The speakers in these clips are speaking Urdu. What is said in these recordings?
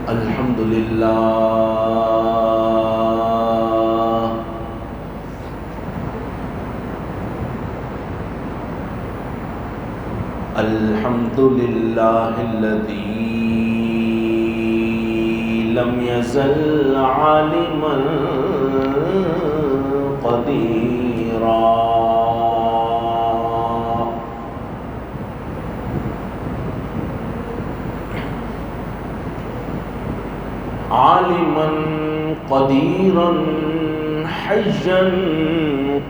الحمد للہ الحمد للہ الذی لم يزل عالما قدیرا عالما قدیرا حیا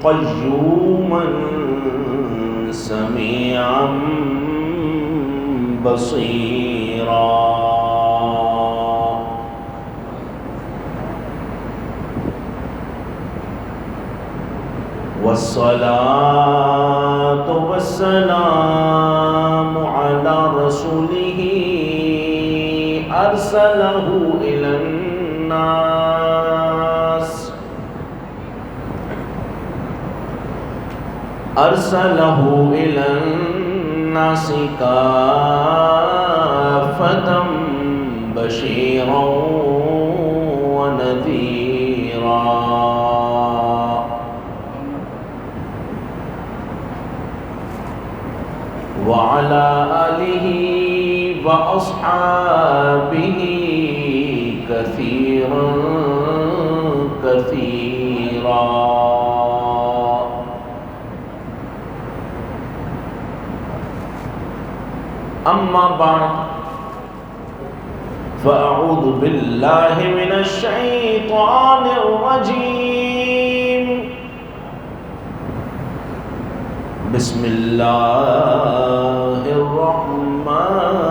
قیوما سمیعا بصیرا والصلاة والسلام على رسوله أرسله إلى الناس كافة بشيرا ونذيرا وعلى آله وأصحابه كثيرا كثيرا أما بعد فأعوذ بالله من الشيطان الرجيم بسم الله الرحمن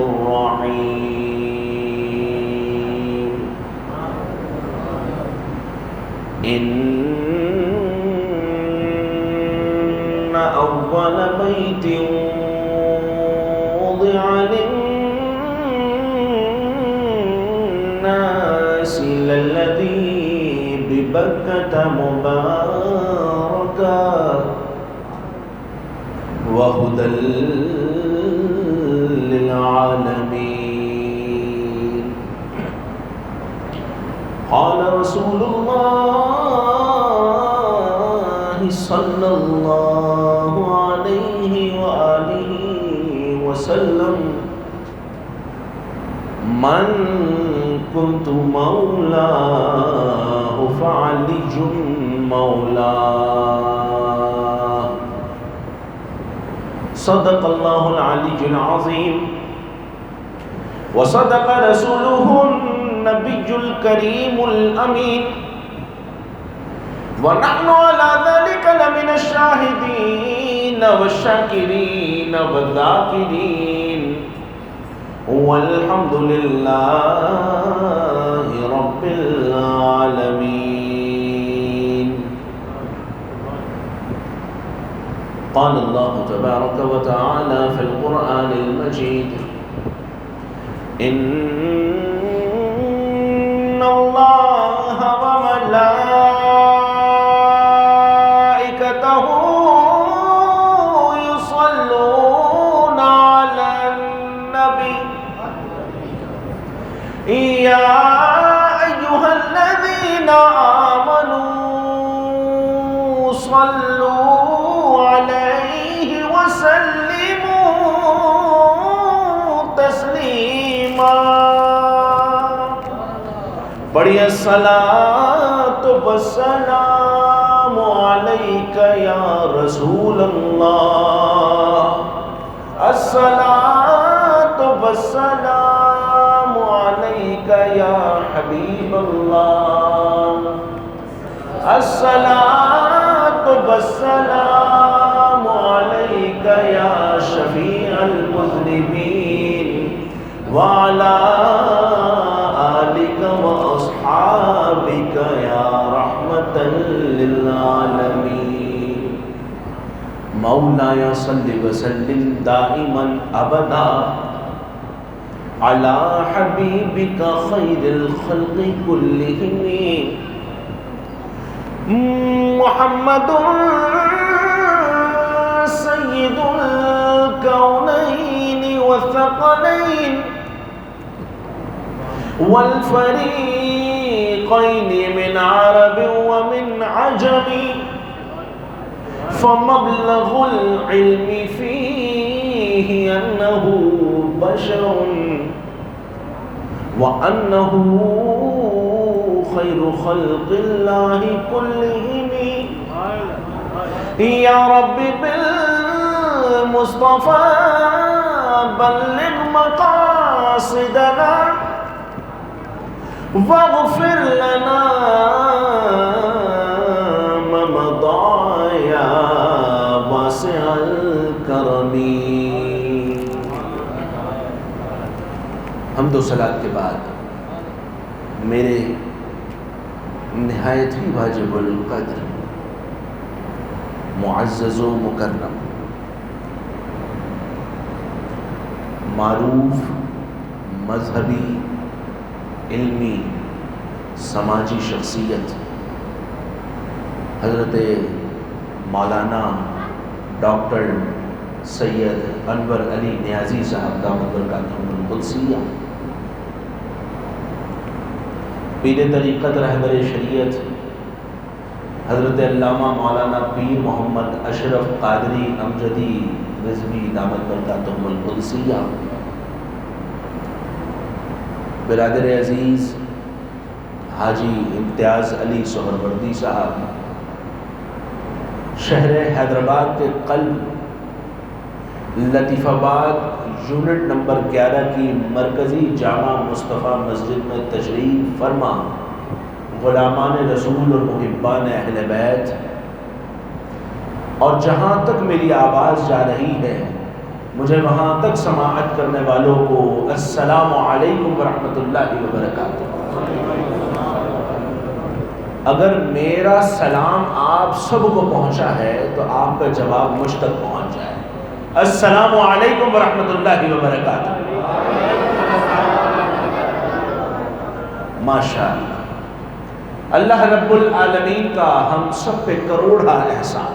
الرحيم إن أول بيت وضع للناس للذي ببكة مباركا وهدى للعالمين قال رسول الله صلى الله عليه وآله وسلم من كنت مولاه فعلي مولاه صدق الله العلي العظيم وصدق رسوله النبي الكريم الأمين ونحن على ذلك لمن الشاهدين والشاكرين والذاكرين والحمد لله رب العالمين. قال الله تبارك وتعالى في القرآن المجيد إن الله وملائكته يصلون على النبي يا أيها الذين آمنوا صلوا عليه وسلموا تسليما. پڑھیے الصلاۃ والسلام علیک یا رسول اللہ، الصلاۃ والسلام علیک یا حبیب اللہ، الصلاۃ والسلام علیک یا شفیع المذنبین وعلی آلک وأصحابك يا رحمة للعالمين. مولاي صل وسلم دائما أبدا على حبيبك خير الخلق كلهم محمد سيد الكونين والثقلين والفريقين من عرب ومن عجم، فمبلغ العلم فيه أنه بشر وأنه خير خلق الله كلهم. يا رب بالمصطفى بلغ مقاصدنا واغفر لنا ما مضى يا واسع الكرم. حمد و صلات کے بعد میرے نہایت ہی واجب القدر معزز و مکرم معروف مذہبی علمی سماجی شخصیت حضرت مولانا ڈاکٹر سید انور علی نیازی صاحب دامت برکاتہم القدسیہ، پیر طریقت رہبر شریعت حضرت علامہ مولانا پیر محمد اشرف قادری امجدی رضوی دامت برکاتہم القدسیہ، برادر عزیز حاجی امتیاز علی سہروردی صاحب، شہر حیدرآباد کے قلب لطیف آباد یونٹ نمبر 11 کی مرکزی جامع مصطفیٰ مسجد میں تشریف فرما غلامان رسول اور محبان اہل بیت، اور جہاں تک میری آواز جا رہی ہے مجھے وہاں تک سماعت کرنے والوں کو السلام علیکم ورحمۃ اللہ وبرکاتہ۔ اگر میرا سلام آپ سب کو پہنچا ہے تو آپ کا جواب مجھ تک پہنچ جائے۔ السلام علیکم ورحمۃ اللہ وبرکاتہ۔ ماشاءاللہ، اللہ رب العالمین کا ہم سب پہ کروڑا احسان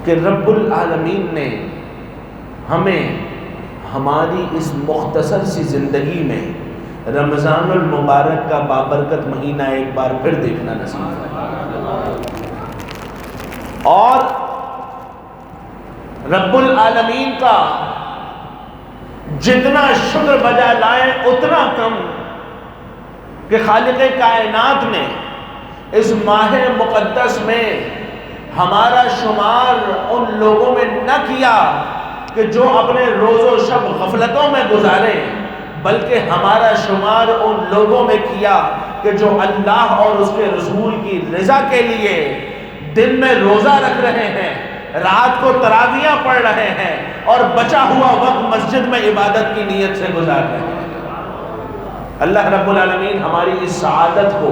کہ رب العالمین نے ہمیں ہماری اس مختصر سی زندگی میں رمضان المبارک کا بابرکت مہینہ ایک بار پھر دیکھنا نصیب ہے، اور رب العالمین کا جتنا شکر بجا لائیں اتنا کم کہ خالق کائنات نے اس ماہ مقدس میں ہمارا شمار ان لوگوں میں نہ کیا کہ جو اپنے روز و شب غفلتوں میں گزارے، بلکہ ہمارا شمار ان لوگوں میں کیا کہ جو اللہ اور اس کے رسول کی رضا کے لیے دن میں روزہ رکھ رہے ہیں، رات کو تراویحاں پڑھ رہے ہیں، اور بچا ہوا وقت مسجد میں عبادت کی نیت سے گزار رہے ہیں۔ اللہ رب العالمین ہماری اس سعادت کو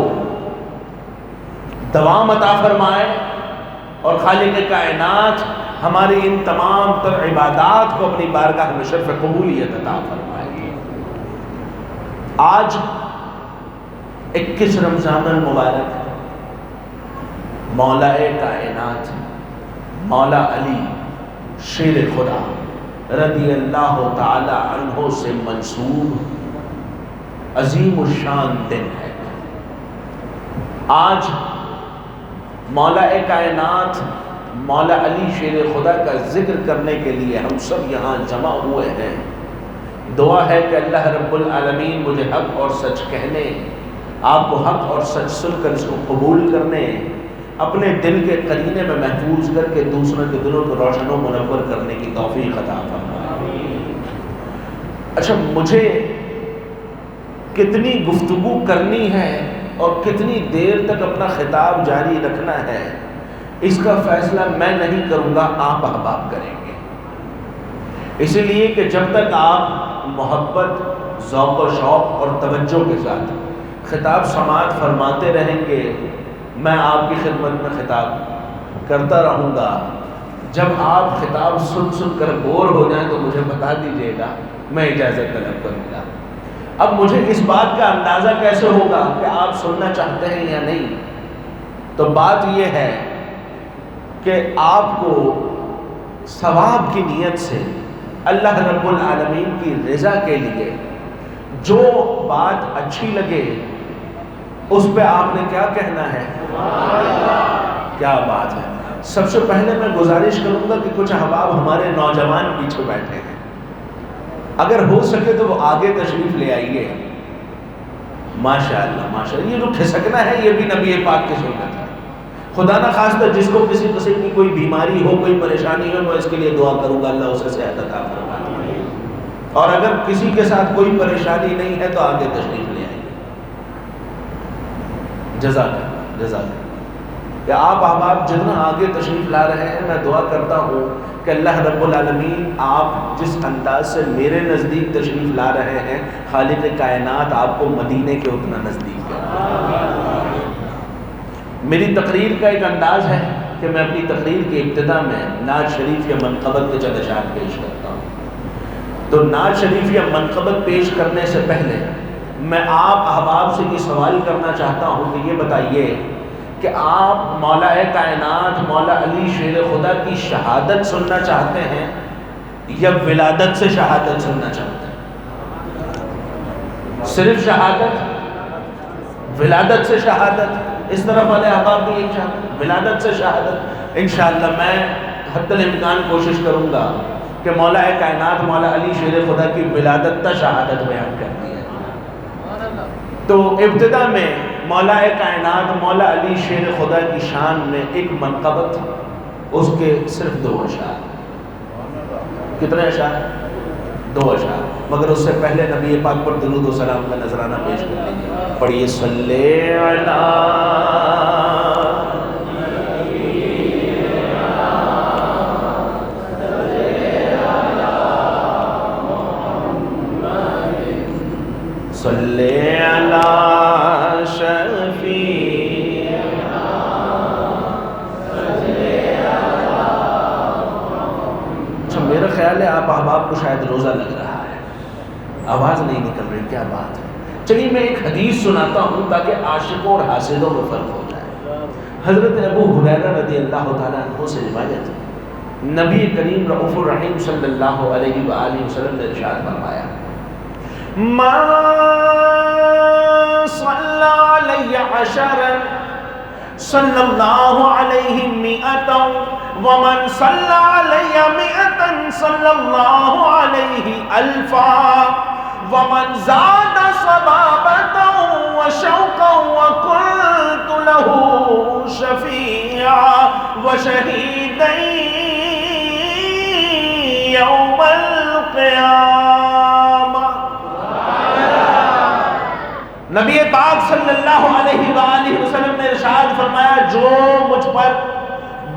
دوام عطا فرمائے، اور خالق کائنات ہماری ان تمام تر عبادات کو اپنی بارگاہ میں شرف قبولیت عطا فرمائے۔ آج 21 رمضان المبارک مولا کائنات مولا علی شیر خدا رضی اللہ تعالی عنہ سے منسوب عظیم الشان دن ہے۔ آج مولا کائنات مولا علی شیر خدا کا ذکر کرنے کے لیے ہم سب یہاں جمع ہوئے ہیں۔ دعا ہے کہ اللہ رب العالمین مجھے حق اور سچ کہنے، آپ کو حق اور سچ سن کر اس کو قبول کرنے، اپنے دل کے قرینے میں محفوظ کر کے دوسروں کے دلوں کو روشن و منور کرنے کی توفیق عطا فرمائے۔ اچھا، مجھے کتنی گفتگو کرنی ہے اور کتنی دیر تک اپنا خطاب جاری رکھنا ہے، اس کا فیصلہ میں نہیں کروں گا، آپ احباب کریں گے۔ اس لیے کہ جب تک آپ محبت، ذوق و شوق اور توجہ کے ساتھ خطاب سماعت فرماتے رہیں گے، میں آپ کی خدمت میں خطاب کرتا رہوں گا۔ جب آپ خطاب سن سن کر بور ہو جائیں تو مجھے بتا دیجئے گا، میں اجازت طلب کروں گا۔ اب مجھے اس بات کا اندازہ کیسے ہوگا کہ آپ سننا چاہتے ہیں یا نہیں؟ تو بات یہ ہے کہ آپ کو ثواب کی نیت سے اللہ رب العالمین کی رضا کے لیے جو بات اچھی لگے اس پہ آپ نے کیا کہنا ہے؟ کیا بات ہے۔ سب سے پہلے میں گزارش کروں گا کہ کچھ احباب ہمارے نوجوان پیچھے بیٹھے ہیں، اگر ہو سکے تو وہ آگے تشریف لے آئیے۔ ماشاءاللہ ماشاءاللہ، یہ جو کھسکنا ہے یہ بھی نبی پاک کی سنت ہے۔ خدا نہ خواستہ جس کو کسی قسم کی کوئی بیماری ہو، کوئی پریشانی ہو، میں اس کے لیے دعا کروں گا اللہ اسے صحت عطا فرمائے، اور اگر کسی کے ساتھ کوئی پریشانی نہیں ہے تو آگے تشریف لے آئیے۔ جزاک اللہ جزاک اللہ۔ کہ آپ احباب جتنا آگے تشریف لا رہے ہیں، میں دعا کرتا ہوں کہ اللہ رب العالمین آپ جس انداز سے میرے نزدیک تشریف لا رہے ہیں، خالق کائنات آپ کو مدینے کے اتنا نزدیک ہے۔ میری تقریر کا ایک انداز ہے کہ میں اپنی تقریر کی ابتدا میں نعت شریف یا منقبت کے چند اشعار پیش کرتا ہوں۔ تو نعت شریف یا منقبت پیش کرنے سے پہلے میں آپ احباب سے یہ سوال کرنا چاہتا ہوں کہ یہ بتائیے کہ آپ مولا کائنات مولا علی شیر خدا کی شہادت سننا چاہتے ہیں یا ولادت سے شہادت سننا چاہتے ہیں؟ صرف شہادت، ولادت سے شہادت، اس طرف والے احباب بھی ایک چاہتے ہیں ولادت سے شہادت۔ انشاءاللہ میں حتی الامکان کوشش کروں گا کہ مولا کائنات مولا علی شیر خدا کی ولادت تا شہادت بیان کرتی ہے۔ تو ابتدا میں مولا کائنات مولا علی شیر خدا کی شان میں ایک منقبت، اس کے صرف 2 اشعار۔ کتنے اشعار؟ 2 اشعار، مگر اس سے پہلے نبی پاک پر درود و سلام کا نذرانہ پیش کر لیجیے۔ پڑھیے صلی علی صلی علی شفیع۔ اچھا میرا خیال ہے آپ احباب کو شاید روزہ لگ رہا ہے، آواز نہیں نکل رہی، کیا بات ہے۔ چلیے میں ایک حدیث سناتا ہوں تاکہ عاشقوں اور حاسدوں میں فرق ہو جائے۔ حضرت ابو ہریرہ رضی اللہ تعالیٰ عنہ سے روایت ہے، نبی کریم رؤوف الرحیم صلی اللہ علیہ وآلہ وسلم نے ارشاد فرمایا، ما صلی علی عشرا صلی اللہ علیہ مئتا ومن صلی علی مئتا صلی اللہ علیہ الفا ومن زاد صبابتا وشوقا وقلت له شفیعا وشہیدین یوم القیامہ۔ نبی پاک صلی اللہ علیہ وآلہ وسلم نے ارشاد فرمایا، جو مجھ پر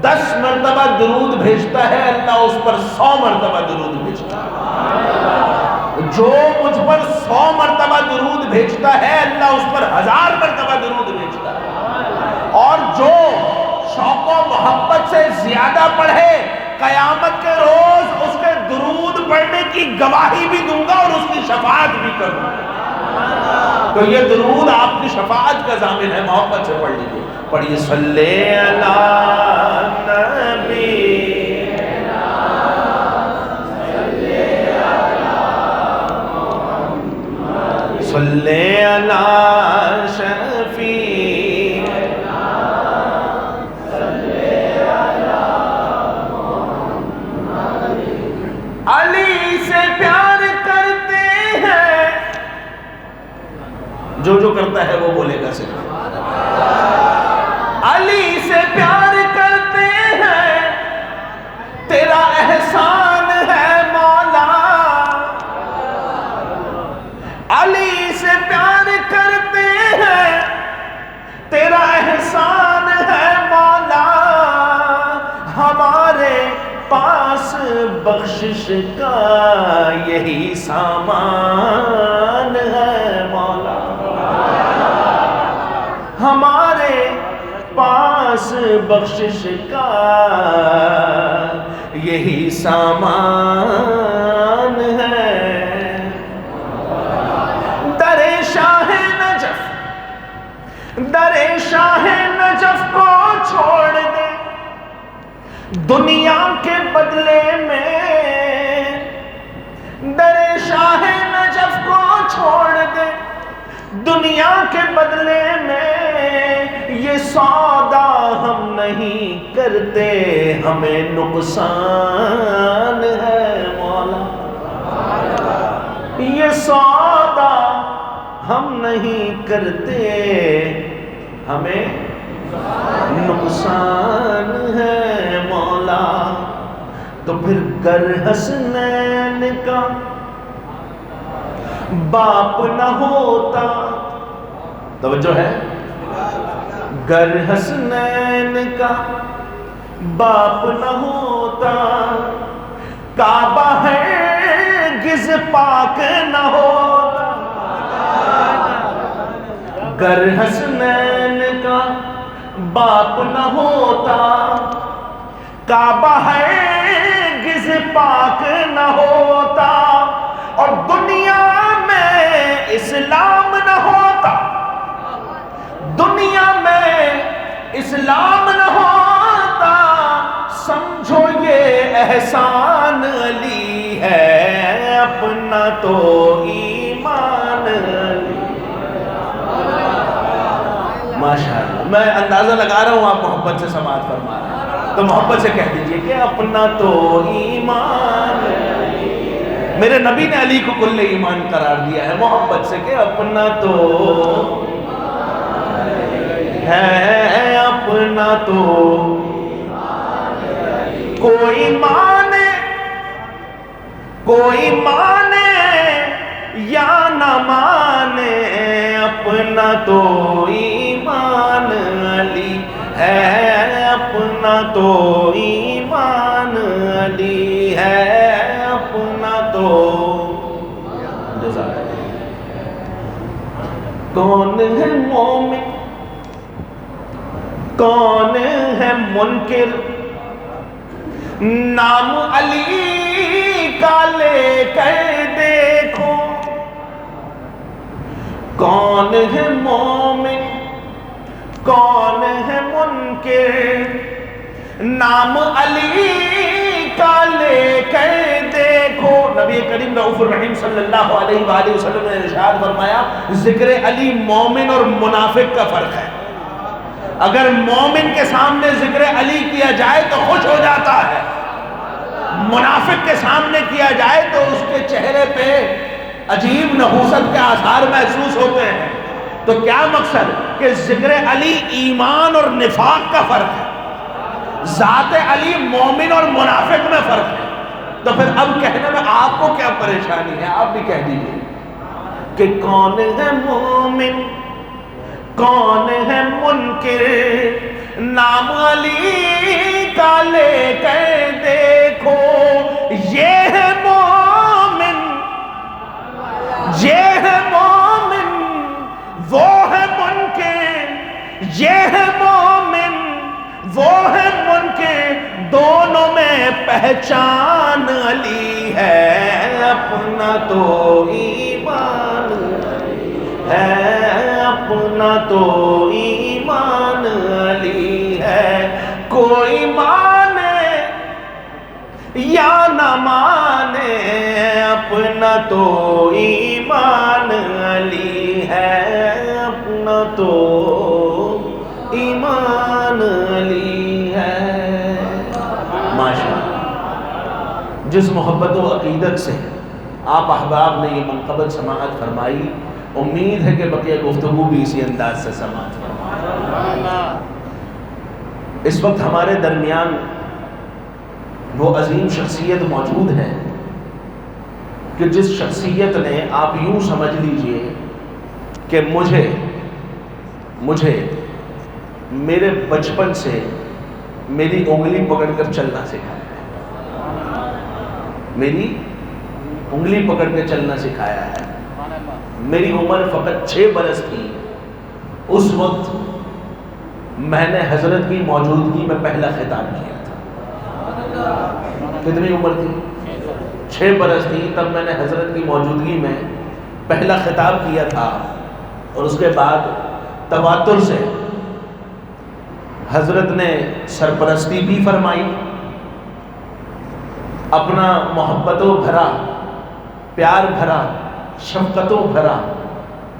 10 مرتبہ درود بھیجتا ہے اللہ اس پر 100 مرتبہ درود بھیجتا ہے، جو مجھ پر 100 مرتبہ درود بھیجتا ہے اللہ اس پر 1000 مرتبہ درود بھیجتا ہے، اور جو شوق و محبت سے زیادہ پڑھے قیامت کے روز اس کے درود پڑھنے کی گواہی بھی دوں گا اور اس کی شفاعت بھی کروں گا۔ تو یہ درود آپ کی شفاعت کا ضامن ہے، محبت سے پڑھ لیجیے۔ پڑھیے صلی علی نبی صلی علی شفیع علی سے پیار کرتے ہیں، جو کرتا ہے وہ بولے گا صرف علی سے پیار کرتے ہیں، تیرا احسان ہے مولا، علی سے پیار کرتے ہیں، تیرا احسان ہے مولا، ہمارے پاس بخشش کا یہی سامان ہے مولا، ہمارے پاس بخشش کا یہی سامان ہے۔ در شاہ نجف کو چھوڑ دے، دنیا کے بدلے میں در شاہ نجف کو چھوڑ دے، دنیا کے بدلے میں یہ سودا ہم نہیں کرتے، ہمیں نقصان ہے مولا، یہ سودا ہم نہیں کرتے، ہمیں نقصان ہے مولا۔ تو پھر گر حسنین کا باپ نہ ہوتا، توجہ ہے، گر حسنین کا باپ نہ ہوتا، کعبہ ہرگز پاک نہ ہوتا، گر حسنین کا باپ نہ ہوتا، کعبہ ہرگز پاک نہ ہوتا، اور دنیا میں اسلام نہ ہوتا، دنیا میں اسلام نہ ہوتا، سمجھو یہ احسان علی ہے، اپنا تو ایمان علی۔ ماشاءاللہ، میں اندازہ لگا رہا ہوں آپ محبت سے سماعت فرما رہے ہیں، تو محبت سے کہہ دیجئے کہ اپنا تو ایمان علی۔ میرے نبی نے علی کو کل ایمان قرار دیا ہے محبت سے کہ اپنا تو ہے، اپنا تو کوئی مانے، کوئی مانے یا نہ مانے، اپنا تو ایمان علی ہے، اپنا تو ایمان علی ہے، اپنا تو۔ کون ہے مومن، کون ہے منکر، نام علی کا لے کر دیکھو، کون ہے مومن، کون ہے منکر، نام علی کا لے کر دیکھو۔ نبی کریم رؤوف الرحیم صلی اللہ علیہ وآلہ وسلم نے ارشاد فرمایا، ذکر علی مومن اور منافق کا فرق ہے۔ اگر مومن کے سامنے ذکر علی کیا جائے تو خوش ہو جاتا ہے، منافق کے سامنے کیا جائے تو اس کے چہرے پہ عجیب نحوست کے آثار محسوس ہوتے ہیں۔ تو کیا مقصد کہ ذکر علی ایمان اور نفاق کا فرق ہے، ذات علی مومن اور منافق میں فرق ہے۔ تو پھر اب کہنے میں آپ کو کیا پریشانی ہے، آپ بھی کہہ دیجئے کہ کون ہے مومن، کون ہے منکر، نام علی کا لے کر دیکھو، یہ ہے مومن، یہ ہے مومن، وہ ہے منکر، یہ ہے مومن، وہ ہے منکر، دونوں میں پہچان علی ہے، اپنا تو ایمان ہے، اپنا تو ایمان علی ہے۔ کوئی مانے یا نہ مانے، اپنا تو ایمان علی ہے، اپنا تو ایمان علی ہے۔ ماشاءاللہ، جس محبت و عقیدت سے آپ احباب نے یہ منقبت سماعت فرمائی، امید ہے کہ بقیہ گفتگو بھی اسی انداز سے سماعت فرمائے۔ اس وقت ہمارے درمیان وہ عظیم شخصیت موجود ہے کہ جس شخصیت نے، آپ یوں سمجھ لیجئے کہ مجھے میرے بچپن سے میری انگلی پکڑ کر چلنا سکھایا ہے، میری انگلی پکڑ کے چلنا سکھایا ہے۔ میری عمر فقط 6 برس تھی، اس وقت میں نے حضرت کی موجودگی میں پہلا خطاب کیا تھا۔ کتنی عمر تھی؟ 6 برس تھی، تب میں نے حضرت کی موجودگی میں پہلا خطاب کیا تھا، اور اس کے بعد تواتر سے حضرت نے سرپرستی بھی فرمائی اپنا محبتوں بھرا، پیار بھرا، شفقتوں بھرا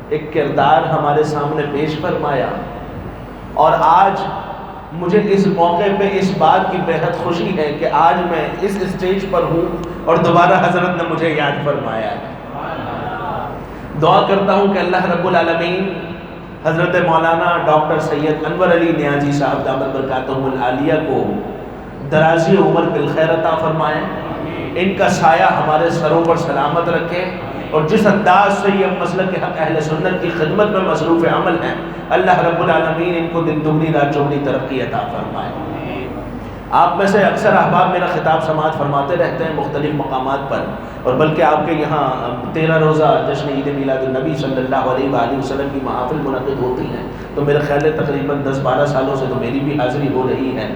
ایک کردار ہمارے سامنے پیش فرمایا، اور آج مجھے اس موقع پہ اس بات کی بہت خوشی ہے کہ آج میں اس اسٹیج پر ہوں اور دوبارہ حضرت نے مجھے یاد فرمایا ہے۔ دعا کرتا ہوں کہ اللہ رب العالمین حضرت مولانا ڈاکٹر سید انور علی نیازی صاحب دامت برکاتہم العالیہ کو درازی عمر بالخیر عطا فرمائیں، ان کا سایہ ہمارے سروں پر سلامت رکھے، اور جس انداز سے یہ مسلک حق اہل سنت کی خدمت میں مصروف عمل ہیں، اللہ رب العالمین ان کو دن دگنی رات چوگنی ترقی عطا فرمائے۔ آپ میں سے اکثر احباب میرا خطاب سماعت فرماتے رہتے ہیں مختلف مقامات پر، اور بلکہ آپ کے یہاں 13 روزہ جشن عید میلاد النبی صلی اللہ علیہ وآلہ وسلم کی محافل منعقد ہوتی ہیں، تو میرے خیال ہے تقریباً 10-12 سالوں سے تو میری بھی حاضری ہو رہی ہے۔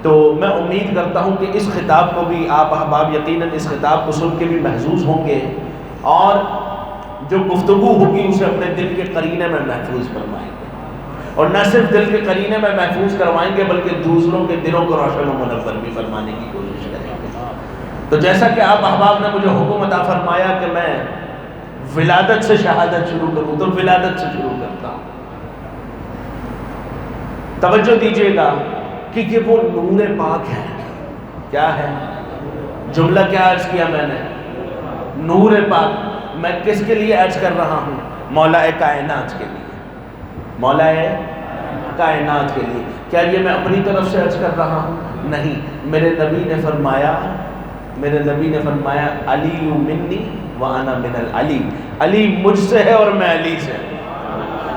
تو میں امید کرتا ہوں کہ اس خطاب کو بھی آپ احباب یقیناً اس خطاب کو سن کے بھی محظوظ ہوں گے، اور جو گفتگو ہوگی اسے اپنے دل کے قرینے میں محفوظ فرمائیں گے، اور نہ صرف دل کے قرینے میں محفوظ کروائیں گے بلکہ دوسروں کے دلوں کو روشن و منور بھی فرمانے کی کوشش کریں گے۔ تو جیسا کہ آپ احباب نے مجھے حکم عطا فرمایا کہ میں ولادت سے شہادت شروع کروں، تو ولادت سے شروع کرتا ہوں۔ توجہ دیجیے گا کہ یہ وہ نور پاک ہے۔ کیا ہے جملہ؟ کیا عرض کیا میں نے؟ نور پاک۔ میں کس کے لیے عرض کر رہا ہوں؟ مولا کائنات کے لیے، مولا کائنات کے لیے۔ کیا یہ میں اپنی طرف سے عرض کر رہا ہوں؟ نہیں، میرے نبی نے فرمایا علی منی وانا من العلی، علی مجھ سے ہے اور میں علی سے۔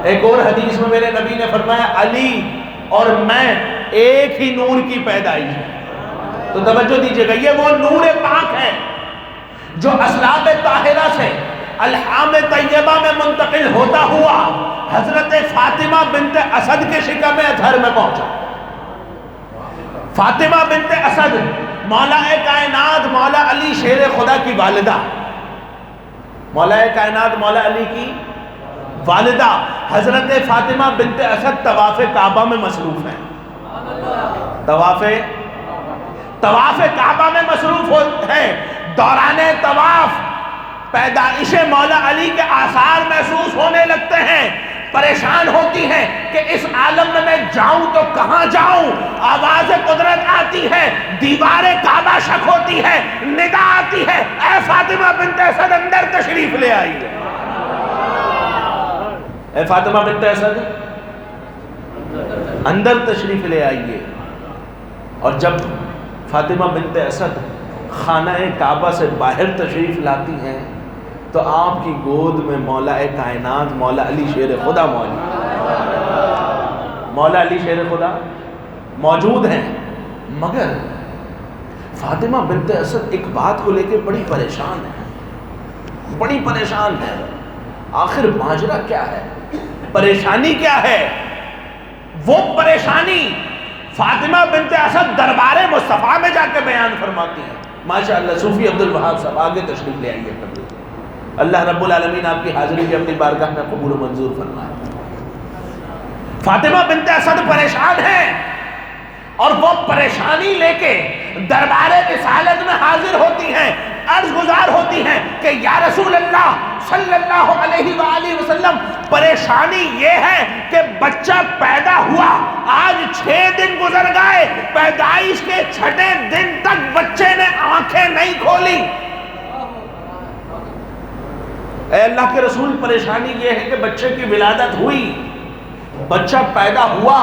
ایک اور حدیث میں میرے نبی نے فرمایا علی اور میں ایک ہی نور کی پیدائش ہے۔ تو توجہ دیجیے گا، یہ وہ نور پاک ہے جو اسلاف طاہرہ سے الحام طیبہ میں منتقل ہوتا ہوا حضرت فاطمہ بنت اسد کے شکم اطہر میں پہنچا۔ فاطمہ بنت اسد مولا کائنات مولا علی شیر خدا کی والدہ، مولا کائنات مولا علی کی والدہ حضرت فاطمہ بنت اسد طواف کعبہ میں مصروف ہیں، طواف کعبہ میں مصروف ہے۔ دوران طواف پیدائش مولا علی کے آثار محسوس ہونے لگتے ہیں، پریشان ہوتی ہیں کہ اس عالم میں جاؤں تو کہاں جاؤں۔ آواز قدرت آتی ہے، دیوار کعبہ شک ہوتی ہے، ندا آتی ہے، اے فاطمہ بنت اسد اندر تشریف لے آئیے، اے فاطمہ بنت اسد اندر تشریف لے آئیے۔ اور جب فاطمہ بنت اسد خانہ کعبہ سے باہر تشریف لاتی ہیں تو آپ کی گود میں مولا کائنات مولا علی شیر خدا مولا علی شیر خدا موجود ہیں۔ مگر فاطمہ بنت اسد ایک بات کو لے کے بڑی پریشان ہے، آخر ماجرا کیا ہے، پریشانی کیا ہے؟ وہ پریشانی فاطمہ بنت اسد دربار مصطفیٰ میں جا کے بیان فرماتی ہیں۔ ماشاءاللہ صوفی عبد الوہاب صاحب آگے تشریف لے آئیے، اللہ رب العالمین آپ کی حاضری بھی اپنی بارگاہ میں قبول و منظور فرمائے۔ فاطمہ بنت اسد پریشان ہے، اور وہ پریشانی لے کے دربار رسالت میں حاضر ہوتی ہیں، عرض گزار ہوتی ہیں کہ یا رسول اللہ صلی اللہ علیہ وآلہ وسلم، پریشانی یہ ہے کہ بچہ پیدا ہوا، آج 6 دن گزر گئے، پیدائش کے 6 دن تک بچے نے آنکھیں نہیں کھولی۔ اے اللہ کے رسول، پریشانی یہ ہے کہ بچے کی ولادت ہوئی، بچہ پیدا ہوا،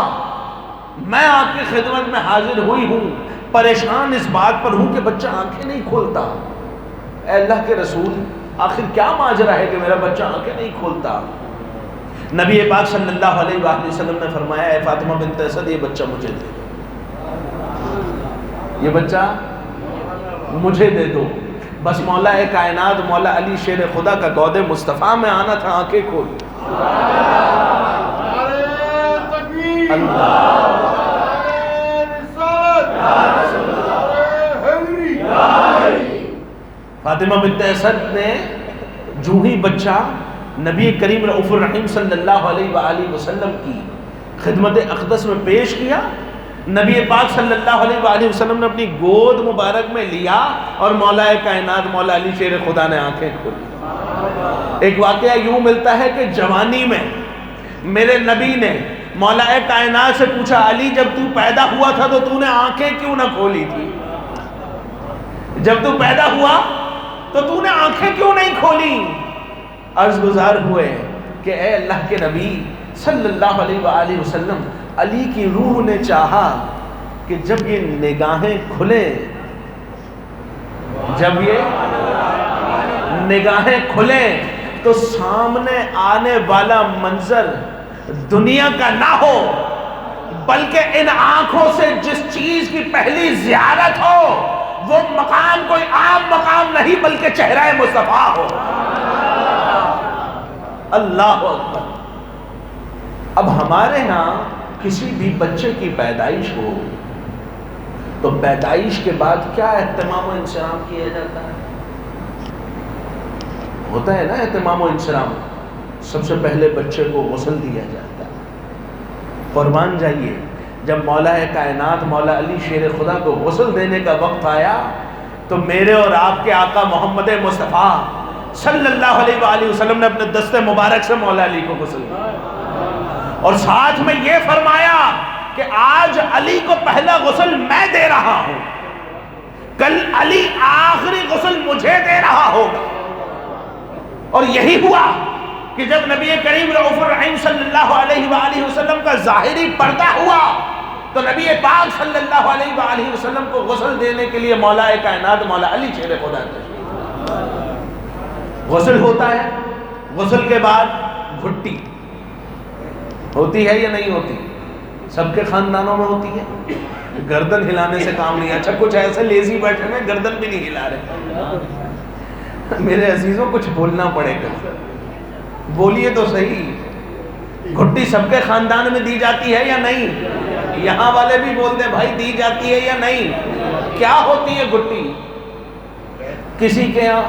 میں آپ کی خدمت میں حاضر ہوئی ہوں، پریشان اس بات پر ہوں کہ بچہ آنکھیں نہیں کھولتا۔ اے اللہ کے رسول، آخر کیا ماجرا ہے کہ میرا بچہ آنکھیں نہیں کھولتا؟ نبی پاک صلی اللہ علیہ وآلہ وسلم نے فرمایا اے فاطمہ بنت اسد، یہ بچہ مجھے دے دو، یہ بچہ مجھے دے دو۔ بس مولا کائنات مولا علی شیر خدا کا گود مصطفیٰ میں آنا تھا، آنکھیں کھول۔ فاطمہ بنت اسد نے جو ہی بچہ نبی کریم رؤوف الرحیم صلی اللہ علیہ وآلہ وسلم کی خدمت اقدس میں پیش کیا، نبی پاک صلی اللہ علیہ وآلہ وسلم نے اپنی گود مبارک میں لیا اور مولا کائنات مولا علی شیر خدا نے آنکھیں کھولی۔ ایک واقعہ یوں ملتا ہے کہ جوانی میں میرے نبی نے مولا کائنات سے پوچھا، علی جب تو پیدا ہوا تھا تو تو نے آنکھیں کیوں نہ کھولی تھی؟ جب تو پیدا ہوا تو تو نے آنکھیں کیوں نہیں کھولی؟ عرض گزار ہوئے کہ اے اللہ کے نبی صلی اللہ علیہ وآلہ وسلم، علی کی روح نے چاہا کہ جب یہ نگاہیں کھلیں، جب یہ نگاہیں کھلیں تو سامنے آنے والا منظر دنیا کا نہ ہو، بلکہ ان آنکھوں سے جس چیز کی پہلی زیارت ہو وہ مقام کوئی عام مقام نہیں بلکہ چہرہ مصطفیٰ ہو۔ اللہ اکبر۔ اب ہمارے ہاں کسی بھی بچے کی پیدائش ہو تو پیدائش کے بعد کیا اہتمام و انصرام کیا جاتا ہے؟ ہوتا ہے نا اہتمام و انصرام۔ سب سے پہلے بچے کو غسل دیا جاتا ہے۔ قربان جائیے، جب مولا کائنات مولا علی شیر خدا کو غسل دینے کا وقت آیا تو میرے اور آپ کے آقا محمد مصطفیٰ صلی اللہ علیہ وآلہ وسلم نے اپنے دست مبارک سے مولا علی کو غسل دیا اور ساتھ میں یہ فرمایا کہ آج علی کو پہلا غسل میں دے رہا ہوں، کل علی آخری غسل مجھے دے رہا ہوگا۔ اور یہی ہوا کہ جب نبی کریم رؤوف الرحیم صلی اللہ علیہ وآلہ وسلم کا ظاہری پردہ ہوا تو نبی پاک صلی اللہ علیہ وآلہ وسلم کو غسل دینے کے لیے مولا کائنات مولا علی شیر خدا تشریف۔ غسل ہوتا ہے، غسل کے بعد گھٹی ہوتی ہے یا نہیں ہوتی؟ سب کے خاندانوں میں ہوتی ہے۔ گردن ہلانے سے کام نہیں۔ اچھا کچھ ایسے لیزی بیٹھے ہیں گردن بھی نہیں ہلا رہے۔ میرے عزیزوں کچھ بولنا پڑے گا، بولیے تو صحیح۔ گھٹی سب کے خاندان میں دی جاتی ہے یا نہیں؟ یہاں والے بھی بولتے ہیں بھائی دی جاتی ہے یا نہیں؟ کیا ہوتی ہے گھٹی؟ کسی کے ہاں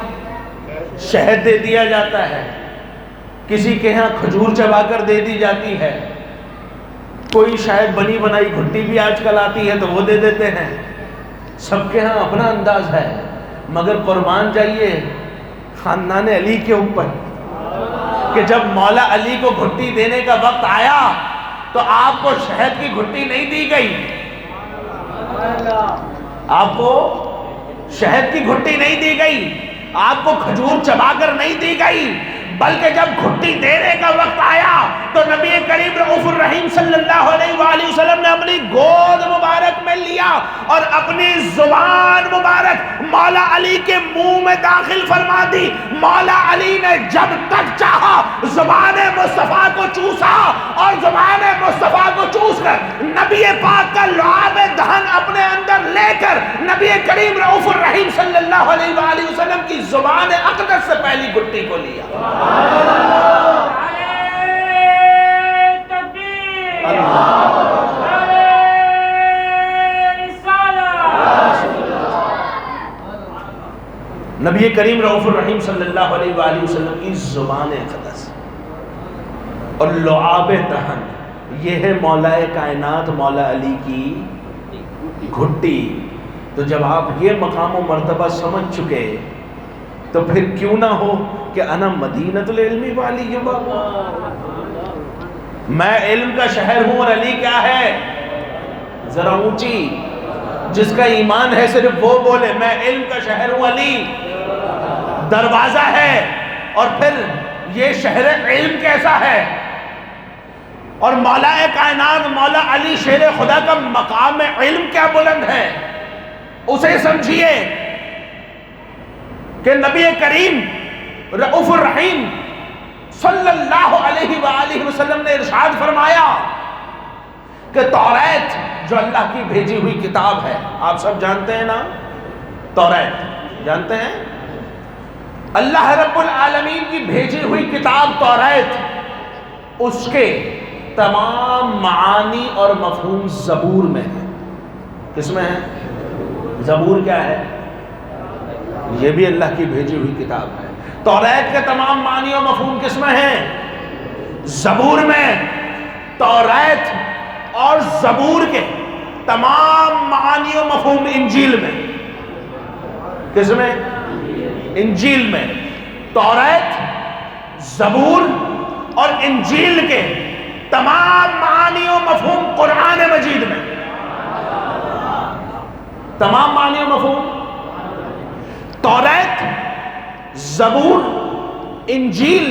شہد دے دیا جاتا ہے، کسی کے ہاں کھجور چبا کر دے دی جاتی ہے، کوئی شاید بنی بنائی گھٹی بھی آج کل آتی ہے تو وہ دے دیتے ہیں۔ سب کے ہاں اپنا انداز ہے، مگر قربان جائیے خاندان علی کے اوپر کہ جب مولا علی کو گھٹی دینے کا وقت آیا تو آپ کو شہد کی گھٹی نہیں دی گئی، آپ کو شہد کی گھٹی نہیں دی گئی، آپ کو کھجور چبا کر نہیں دی گئی، بلکہ جب گھٹی دینے کا وقت آیا تو نبی کریم رؤوف الرحیم صلی اللہ علیہ وآلہ وسلم نے اپنی گود مبارک میں لیا اور اپنی زبان مبارک مولا علی کے منہ میں داخل فرما دی۔ مولا علی نے جب تک چاہا زبان مصطفیٰ کو چوسا اور زبان مصطفیٰ کو چوس کر نبی پاک کا لعاب دہن اپنے اندر لے کر نبی کریم رؤوف الرحیم صلی اللہ علیہ وآلہ وسلم کی زبان اقدس سے پہلی گھٹی کو لیا۔ نبی کریم رؤوف الرحیم صلی اللہ علیہ وآلہ وسلم کی زبان اقدس اور لعاب دہن، یہ ہے مولا کائنات مولا علی کی گھٹی۔ تو جب آپ یہ مقام و مرتبہ سمجھ چکے تو پھر کیوں نہ ہو کہ انا مدینۃ العلم والی بابا، میں علم کا شہر ہوں اور علی کیا ہے؟ ذرا اونچی، جس کا ایمان ہے صرف وہ بولے میں علم کا شہر ہوں، علی دروازہ ہے۔ اور پھر یہ شہر علم کیسا ہے؟ اور مولا کائنات مولا علی شیر خدا کا مقام علم کیا بلند ہے، اسے سمجھیے کہ نبی کریم رؤوف الرحیم صلی اللہ علیہ وآلہ وسلم نے ارشاد فرمایا کہ توریت جو اللہ کی بھیجی ہوئی کتاب ہے، آپ سب جانتے ہیں نا توریت، جانتے ہیں؟ اللہ رب العالمین کی بھیجی ہوئی کتاب توریت، اس کے تمام معانی اور مفہوم زبور میں ہیں۔ کس میں ہے؟ زبور کیا ہے؟ یہ بھی اللہ کی بھیجی ہوئی کتاب ہے۔ توریت کے تمام معنی و مفہوم کس میں ہیں؟ زبور میں۔ توریت اور زبور کے تمام معانی و مفہوم انجیل میں. کس میں؟ انجیل میں. توریت، زبور اور انجیل کے تمام معانی و مفہوم قرآن مجید میں. تمام معانی و مفہوم توریت، زبور، انجیل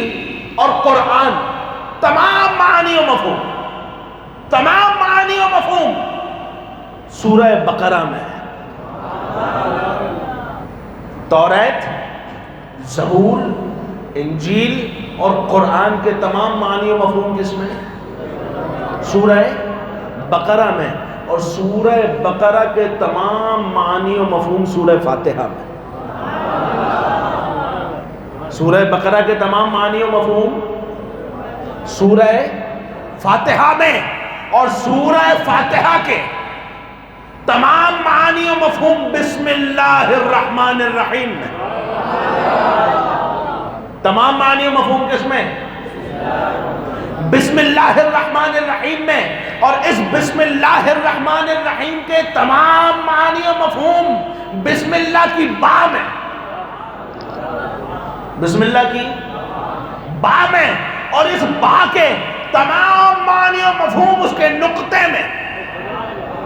اور قرآن، تمام معانی و مفہوم، تمام معانی و مفہوم سورہ بقرہ میں ہے. توریت، زبور، انجیل اور قرآن کے تمام معنی و مفہوم کس میں؟ سورہ بقرہ میں. اور سورہ بقرہ کے تمام معنی و مفہوم سورہ فاتحہ میں. سورہ بقرہ کے تمام معنی و مفہوم سورہ فاتحہ میں، اور سورہ فاتحہ کے تمام معانی و مفہوم بسم اللہ الرحمن الرحیم میں. تمام معنی و مفہوم کس میں؟ بسم اللہ الرحمن الرحیم میں. اور اس بسم اللہ الرحمن الرحیم کے تمام معانی و مفہوم بسم اللہ کی با میں. بسم اللہ کی با میں. اور اس با کے تمام معانی و مفہوم اس کے نقطے میں.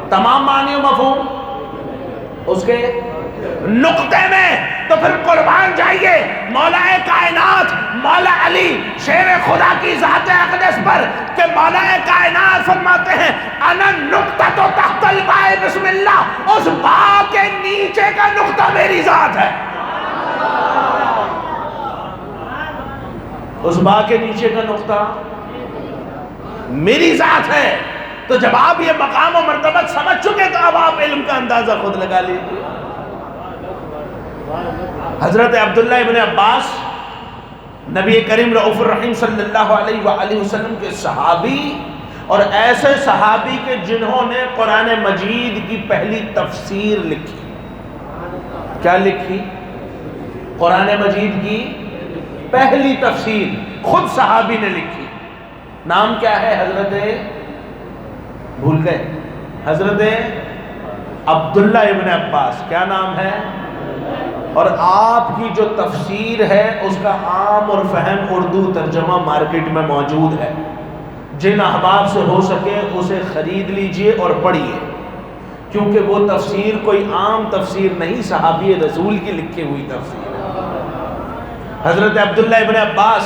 تمام معنی و مفہوم اس کے نقطے میں. تو پھر قربان جائیے مولا کائنات مولا علی شیر خدا کی ذات اقدس پر کہ مولا کائنات فرماتے ہیں انا نقطہ تحت الباء بسم اللہ. اس با کے نیچے کا نقطہ میری ذات ہے. اس با کے نیچے کا نقطہ میری ذات ہے. تو جب آپ یہ مقام و مرتبہ سمجھ چکے تو اب آپ علم کا اندازہ خود لگا لیجیے. حضرت عبداللہ ابن عباس نبی کریم رؤوف الرحیم صلی اللہ علیہ وآلہ وسلم کے صحابی، اور ایسے صحابی کے جنہوں نے قرآن مجید کی پہلی تفسیر لکھی. کیا لکھی؟ قرآن مجید کی پہلی تفسیر خود صحابی نے لکھی. نام کیا ہے؟ حضرت بھول گئے، حضرت عبداللہ ابن عباس. کیا نام ہے؟ اور آپ کی جو تفسیر ہے اس کا عام اور فہم اردو ترجمہ مارکیٹ میں موجود ہے. جن احباب سے ہو سکے اسے خرید لیجئے اور پڑھیے، کیونکہ وہ تفسیر کوئی عام تفسیر نہیں، صحابی رسول کی لکھی ہوئی تفسیر ہے. حضرت عبداللہ ابن عباس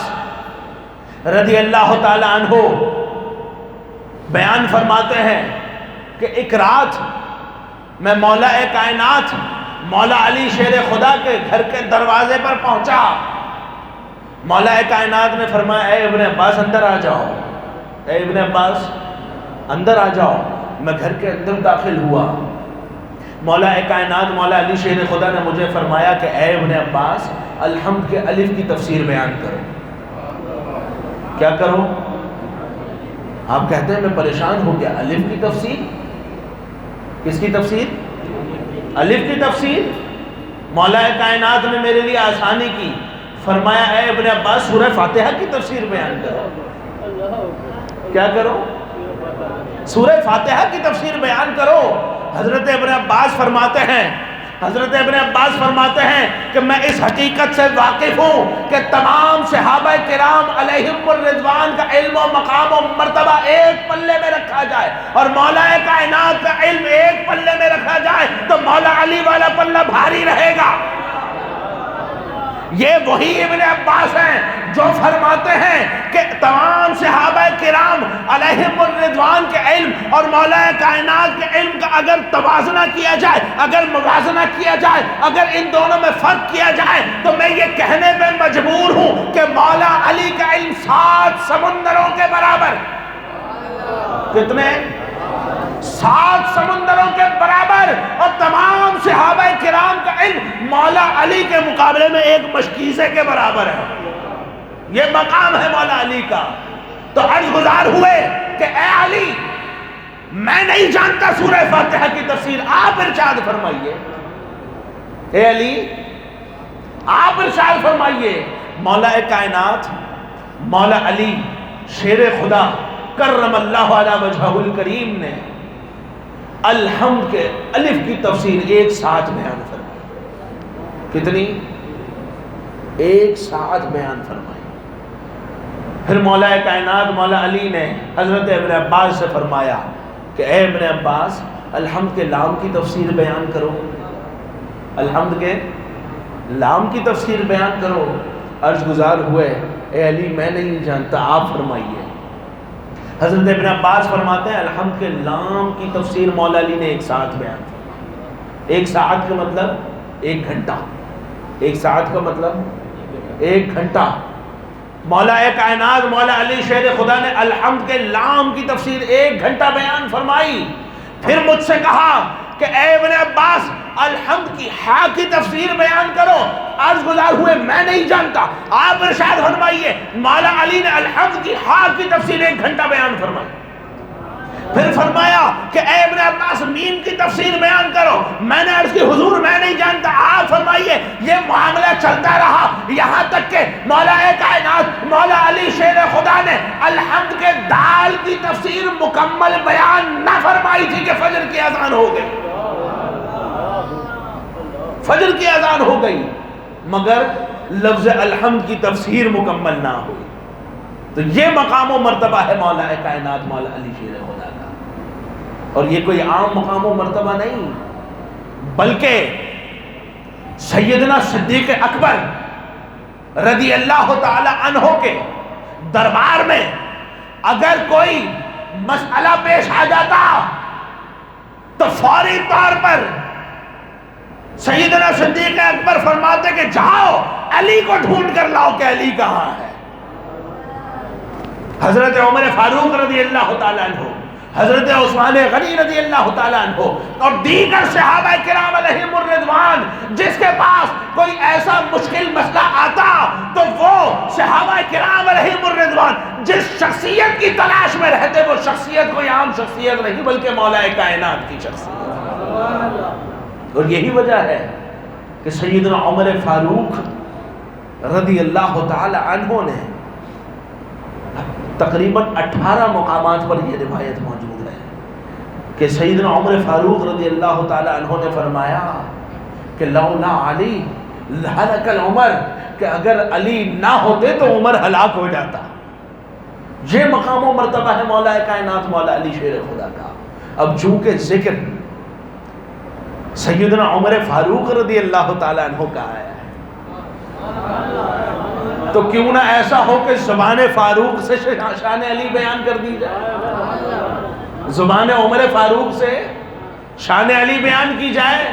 رضی اللہ تعالی عنہ بیان فرماتے ہیں کہ ایک رات میں مولا کائنات مولا علی شیر خدا کے گھر کے دروازے پر پہنچا. مولا کائنات نے فرمایا اے ابن عباس اندر آ جاؤ، اے ابن عباس اندر آ جاؤ. میں گھر کے اندر داخل ہوا. مولا کائنات مولا علی شیر خدا نے مجھے فرمایا کہ اے ابن عباس الحمد کے الف کی تفسیر بیان کرو. کیا کرو؟ آپ کہتے ہیں میں پریشان ہو گیا. الف کی تفسیر؟ کس کی تفسیر؟ الف کی تفسیر. مولا کائنات نے میرے لیے آسانی کی، فرمایا اے ابن عباس سورہ فاتحہ کی تفسیر بیان کرو. کیا کرو؟ سورہ فاتحہ کی تفسیر بیان کرو. حضرت ابن عباس فرماتے ہیں کہ میں اس حقیقت سے واقف ہوں کہ تمام صحابہ کرام علیہم الرضوان کا علم و مقام و مرتبہ ایک پلے میں رکھا جائے اور مولا کائنات کا علم ایک پلے میں رکھا جائے تو مولا علی والا پلہ بھاری رہے گا. یہ وہی ابن عباس ہیں جو فرماتے ہیں کہ تمام صحابہ کرام علیہم الرضوان کے علم اور مولا کائنات کے علم کا اگر توازنہ کیا جائے، اگر موازنہ کیا جائے، اگر ان دونوں میں فرق کیا جائے تو میں یہ کہنے پہ مجبور ہوں کہ مولا علی کا علم 7 سمندروں کے برابر. کتنے؟ 7 سمندروں کے برابر. اور تمام صحابہ کرام کا علم مولا علی کے مقابلے میں ایک مشکیزے کے برابر ہے. یہ مقام ہے مولا علی کا. تو عرض گزار ہوئے کہ اے علی میں نہیں جانتا سورہ فاتحہ کی تفسیر، آپ ارشاد فرمائیے. اے علی آپ ارشاد فرمائیے. مولا کائنات مولا علی شیر خدا کرم اللہ علیہ وجہہ الکریم نے الحمد کے الف کی تفسیر ایک ساتھ بیان فرمائی. کتنی؟ ایک ساتھ بیان فرمائی. پھر مولا کائنات مولا علی نے حضرت ابن عباس سے فرمایا کہ اے ابن عباس الحمد کے لام کی تفسیر بیان کرو، الحمد کے لام کی تفسیر بیان کرو. عرض گزار ہوئے اے علی میں نہیں جانتا، آپ فرمائیے. حضرت ابن عباس فرماتے ہیں الحمد کے لام کی تفسیر مولا علی نے ایک ساتھ بیان فرمائی. ایک ساعت کا مطلب ایک گھنٹہ، ایک ساعت کا مطلب ایک گھنٹہ. مولا کائنات مولا علی شیر خدا نے الحمد کے لام کی تفسیر ایک گھنٹہ بیان فرمائی. پھر مجھ سے کہا کہ اے ابن عباس الحمد کی ہا کی تفسیر بیان کرو. عرض گزار ہوئے میں نہیں جانتا، آپ ارشاد فرمائیے. مولا علی نے الحمد کی ہا کی تفسیر ایک گھنٹہ بیان فرمائی. پھر فرمایا کہ اے ابن عباس میم کی تفسیر بیان کرو. میں نے عرض کی حضور میں نہیں جانتا، آپ فرمائیے. یہ معاملہ چلتا رہا یہاں تک کہ مولا کائنات مولا علی شیر خدا نے الحمد کے دال کی تفسیر مکمل بیان نہ فرمائی تھی کہ فجر کی اذان ہو گئی. فجر کی اذان ہو گئی مگر لفظ الحمد کی تفسیر مکمل نہ ہوئی. تو یہ مقام و مرتبہ ہے مولا کائنات مولا علی شیر خدا کا. اور یہ کوئی عام مقام و مرتبہ نہیں، بلکہ سیدنا صدیق اکبر رضی اللہ تعالی عنہ کے دربار میں اگر کوئی مسئلہ پیش آ جاتا تو فوری طور پر سیدنا صدیق اکبر فرماتے کہ جاؤ علی کو ڈھونڈ کر لاؤ کہ علی کہاں ہے. حضرت عمر فاروق رضی اللہ تعالیٰ عنہ، حضرت عثمان غنی رضی اللہ تعالیٰ عنہ اور دیگر صحابہ کرام علیہم الرضوان جس کے پاس کوئی ایسا مشکل مسئلہ آتا تو وہ صحابہ کرام علیہم الرضوان جس شخصیت کی تلاش میں رہتے وہ شخصیت کوئی عام شخصیت نہیں بلکہ مولا کائنات کی شخصیت. اور یہی وجہ ہے کہ سیدنا عمر فاروق رضی اللہ تعالی عنہ نے تقریباً 18 مقامات پر یہ روایت موجود ہے کہ سیدنا عمر فاروق رضی اللہ تعالی عنہ نے فرمایا کہ لولا علی لہلک العمر، کہ اگر علی نہ ہوتے تو عمر ہلاک ہو جاتا. یہ مقام و مرتبہ ہے مولا کائنات مولا علی شیر خدا کا. اب چونکہ ذکر سیدنا عمر فاروق رضی اللہ تعالیٰ عنہ کا آیا ہے تو کیوں نہ ایسا ہو کہ زبان فاروق سے شان علی بیان کر دی جائے، زبان عمر فاروق سے شان علی بیان کی جائے.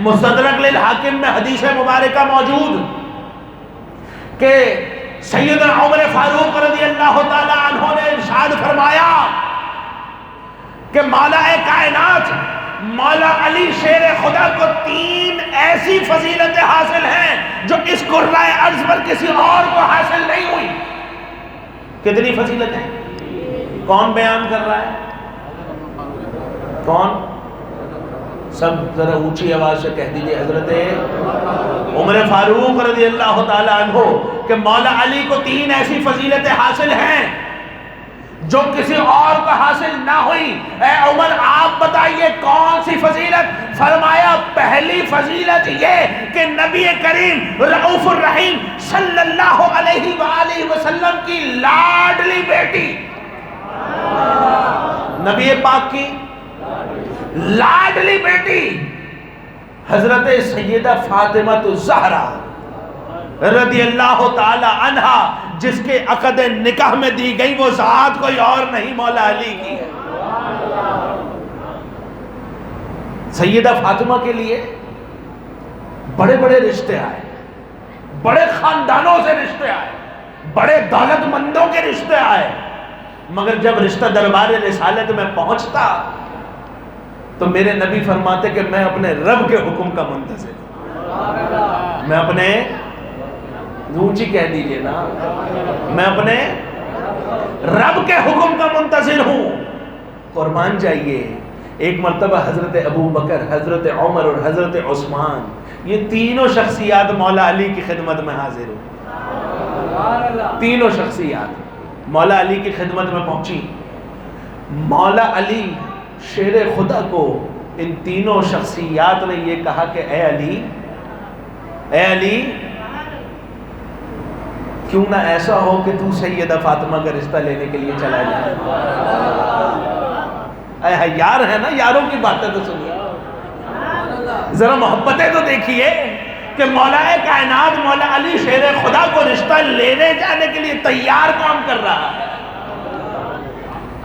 مستدرک للحاکم میں حدیث مبارکہ موجود کہ سیدنا عمر فاروق رضی اللہ تعالیٰ عنہ نے ارشاد فرمایا کہ مولا کائنات مولا علی شیر خدا کو 3 ایسی فضیلتیں حاصل ہیں جو اس قرائے ارض پر کسی اور کو حاصل نہیں ہوئی. کتنی فضیلتیں؟ کون بیان کر رہا ہے؟ کون؟ سب ذرا اونچی آواز سے کہہ دیجئے. حضرت عمر فاروق رضی اللہ تعالی عنہ کہ مولا علی کو 3 ایسی فضیلتیں حاصل ہیں جو کسی اور کو حاصل نہ ہوئی. اے عمر آپ بتائیے کون سی فضیلت؟ فرمایا پہلی فضیلت یہ کہ نبی کریم رؤوف الرحیم صلی اللہ علیہ وآلہ وسلم کی لاڈلی بیٹی، نبی پاک کی لاڈلی بیٹی حضرت سیدہ فاطمہ الزہرا رضی اللہ تعالی عنہا جس کے عقد نکاح میں دی گئی وہ ذات کوئی اور نہیں مولا علی کی ہے. سیدہ فاطمہ کے لیے بڑے بڑے رشتے آئے، بڑے خاندانوں سے رشتے آئے، بڑے دولت مندوں کے رشتے آئے، مگر جب رشتہ دربار رسالت میں پہنچتا تو میرے نبی فرماتے کہ میں اپنے رب کے حکم کا منتظر ہوں. میں اپنے اونچی کہہ دیجئے نا، میں اپنے رب کے حکم کا منتظر ہوں. قربان جائیے ایک مرتبہ حضرت ابو بکر، حضرت عمر اور حضرت عثمان یہ تینوں شخصیات مولا علی کی خدمت میں حاضر ہوں. تینوں شخصیات مولا علی کی خدمت میں پہنچی. مولا علی شیر خدا کو ان تینوں شخصیات نے یہ کہا کہ اے علی کیوں نہ ایسا ہو کہ تو سیدہ فاطمہ کا رشتہ لینے کے لیے چلا جائے. اے یار ہے نا, یاروں کی باتیں تو سنیے, ذرا محبتیں تو دیکھیے کہ مولا کائنات مولا علی شیر خدا کو رشتہ لینے جانے کے لیے تیار کام کر رہا ہے.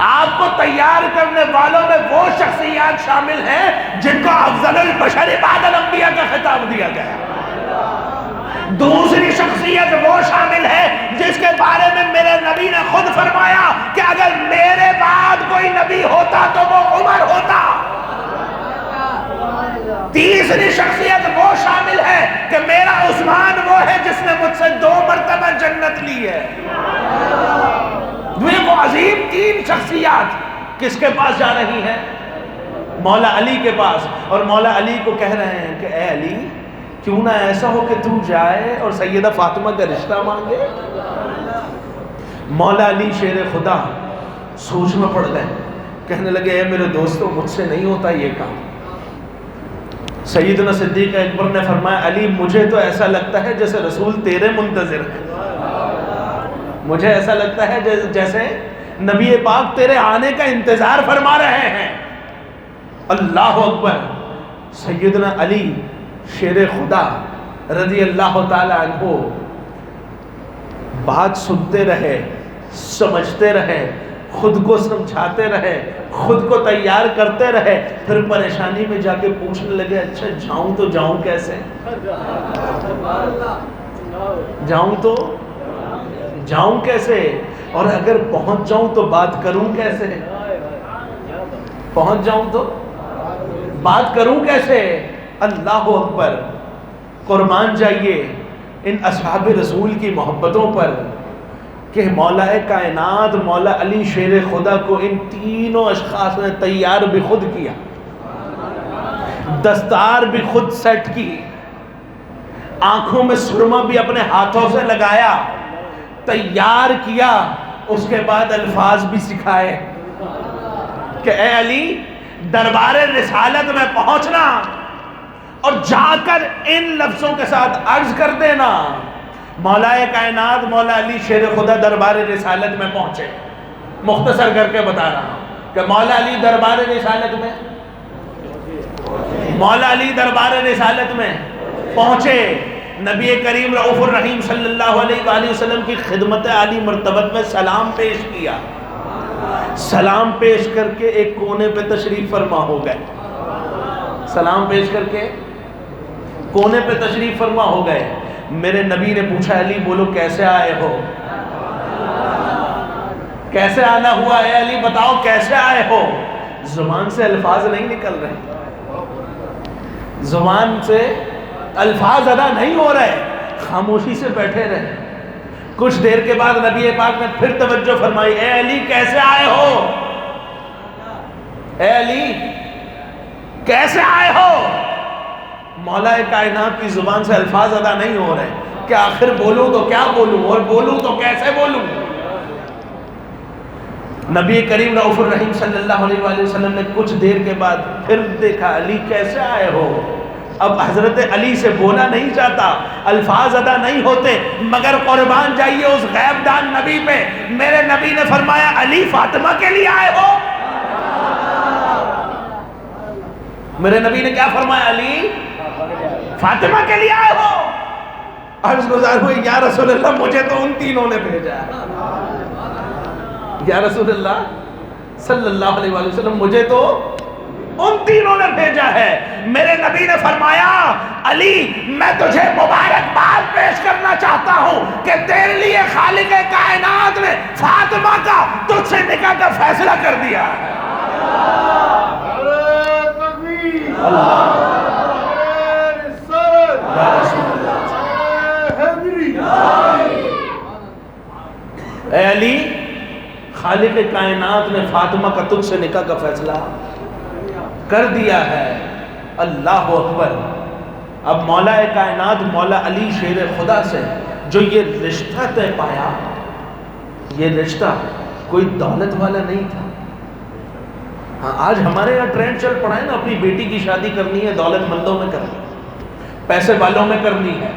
آپ کو تیار کرنے والوں میں وہ شخصیات شامل ہیں جن کو افضل البشر بعد الانبیاء کا خطاب دیا گیا. دوسری شخصیت وہ شامل ہے جس کے بارے میں میرے نبی نے خود فرمایا کہ اگر میرے بعد کوئی نبی ہوتا تو وہ عمر ہوتا. تیسری شخصیت وہ شامل ہے کہ میرا عثمان وہ ہے جس نے مجھ سے 2 مرتبہ جنت لی ہے. وہ عظیم 3 شخصیات کس کے پاس جا رہی ہیں؟ مولا علی کے پاس. اور مولا علی کو کہہ رہے ہیں کہ اے علی کیوں نہ ایسا ہو کہ تو جائے اور سیدہ فاطمہ کا رشتہ مانگے. مولا علی شیر خدا سوچ میں پڑ گئے, کہنے لگے اے میرے دوستوں مجھ سے نہیں ہوتا یہ کام. سیدنا صدیق اکبر نے فرمایا علی مجھے تو ایسا لگتا ہے جیسے رسول تیرے منتظر ہیں. مجھے ایسا لگتا ہے جیسے نبی پاک تیرے آنے کا انتظار فرما رہے ہیں. اللہ اکبر. سیدنا علی شیر خدا رضی اللہ تعالی عنہ بات سنتے رہے, سمجھتے رہے, خود کو سمجھاتے رہے, خود کو تیار کرتے رہے. پھر پریشانی میں جا کے پوچھنے لگے اچھا جاؤں تو جاؤں کیسے, جاؤں کیسے, اور اگر پہنچ جاؤں تو بات کروں کیسے, پہنچ جاؤں تو بات کروں کیسے. اللہ اکبر. قربان جائیے ان اصحاب رسول کی محبتوں پر کہ مولا کائنات مولا علی شیر خدا کو ان تینوں اشخاص نے تیار بھی خود کیا, دستار بھی خود سیٹ کی, آنکھوں میں سرما بھی اپنے ہاتھوں سے لگایا, تیار کیا. اس کے بعد الفاظ بھی سکھائے کہ اے علی دربار رسالت میں پہنچنا اور جا کر ان لفظوں کے ساتھ عرض کر دینا مولا کائنات مولا علی شیر خدا دربار رسالت میں پہنچے. مختصر کر کے بتا رہا ہوں کہ مولا علی دربار رسالت میں پہنچے. نبی کریم رؤوف الرحیم صلی اللہ علیہ وآلہ وسلم کی خدمت عالی مرتبت میں سلام پیش کیا. سلام پیش کر کے ایک کونے پہ تشریف فرما ہو گئے. سلام پیش کر کے کونے پہ تشریف فرما ہو گئے. میرے نبی نے پوچھا علی بولو کیسے آئے ہو, کیسے آنا ہوا ہے علی بتاؤ کیسے آئے ہو. زبان سے الفاظ نہیں نکل رہے, زبان سے الفاظ ادا نہیں ہو رہے, خاموشی سے بیٹھے رہے. کچھ دیر کے بعد نبی پاک نے پھر توجہ فرمائی اے علی کیسے آئے ہو, اے علی کیسے آئے ہو. مولا کائنات کی زبان سے الفاظ ادا نہیں ہو رہے کہ آخر بولوں تو کیا بولوں اور بولوں تو کیسے بولوں. نبی کریم رؤوف الرحیم صلی اللہ علیہ وآلہ وسلم نے کچھ دیر کے بعد پھر دیکھا علی کیسے آئے ہو. اب حضرت علی سے بولا نہیں جاتا, الفاظ ادا نہیں ہوتے, مگر قربان جائیے اس غیب دان نبی پہ. میرے نبی نے فرمایا علی فاطمہ کے لیے آئے ہو. میرے نبی نے کیا فرمایا علی فاطمہ کے لیے آئے ہو. عرض گزار ہوئی یا رسول اللہ مجھے تو ان تینوں نے بھیجا ہے. یا رسول اللہ صلی اللہ علیہ وآلہ وسلم مجھے تو ان تینوں نے بھیجا ہے. میرے نبی نے فرمایا علی میں تجھے مبارکباد پیش کرنا چاہتا ہوں کہ تیرے لیے خالق کائنات نے فاطمہ کا تجھ سے نکاح کا فیصلہ کر دیا ہے. اے علی خالق کائنات نے فاطمہ کا تجھ سے نکاح کا فیصلہ کر دیا ہے. اللہ اکبر. اب مولا کائنات مولا علی شیر خدا سے جو یہ رشتہ طے پایا, یہ رشتہ کوئی دولت والا نہیں تھا. ہاں آج ہمارے یہاں ٹرینڈ چل پڑا ہے نا، اپنی بیٹی کی شادی کرنی ہے دولت مندوں میں کرنی ہے، پیسے والوں میں کرنی ہے،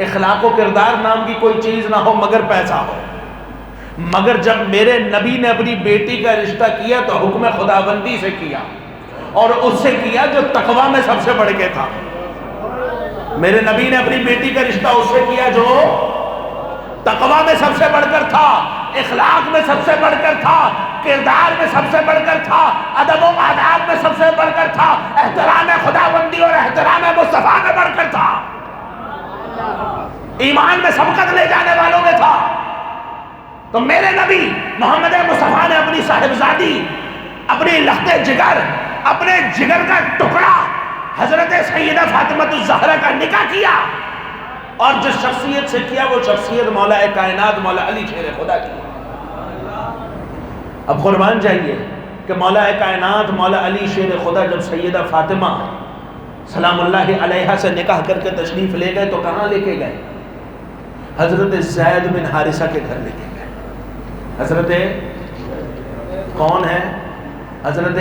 اخلاق و کردار نام کی کوئی چیز نہ ہو مگر پیسہ ہو۔ مگر جب میرے نبی نے اپنی بیٹی کا رشتہ کیا تو حکم خداوندی سے کیا، اور اس سے کیا جو تقوی میں سب سے بڑھ کے تھا۔ میرے نبی نے اپنی بیٹی کا رشتہ اس سے کیا جو تقوی میں سب سے بڑھ کر تھا، اخلاق میں سب سے بڑھ کر تھا، کردار میں سب سے بڑھ کر تھا، ادب و آداب میں سب سے بڑھ کر تھا، احترام خداوندی اور احترام مصطفیٰ میں بڑھ کر تھا، ایمان میں سبقت لے جانے والوں میں تھا۔ تو میرے نبی محمد مصطفیٰ نے اپنی صاحبزادی، اپنی لخت جگر، اپنے جگر کا ٹکڑا حضرت سیدہ فاطمہ الزہرا کا نکاح کیا، اور جس شخصیت سے کیا وہ شخصیت مولا کائنات مولا علی شیر خدا کی۔ اب قربان جائیے کہ مولا کائنات مولا علی شیر خدا جب سیدہ فاطمہ سلام اللہ علیہا سے نکاح کر کے تشریف لے گئے تو کہاں لے کے گئے؟ حضرت زید بن حارثہ کے گھر لے کے گئے۔ حضرت کون ہے؟ حضرت،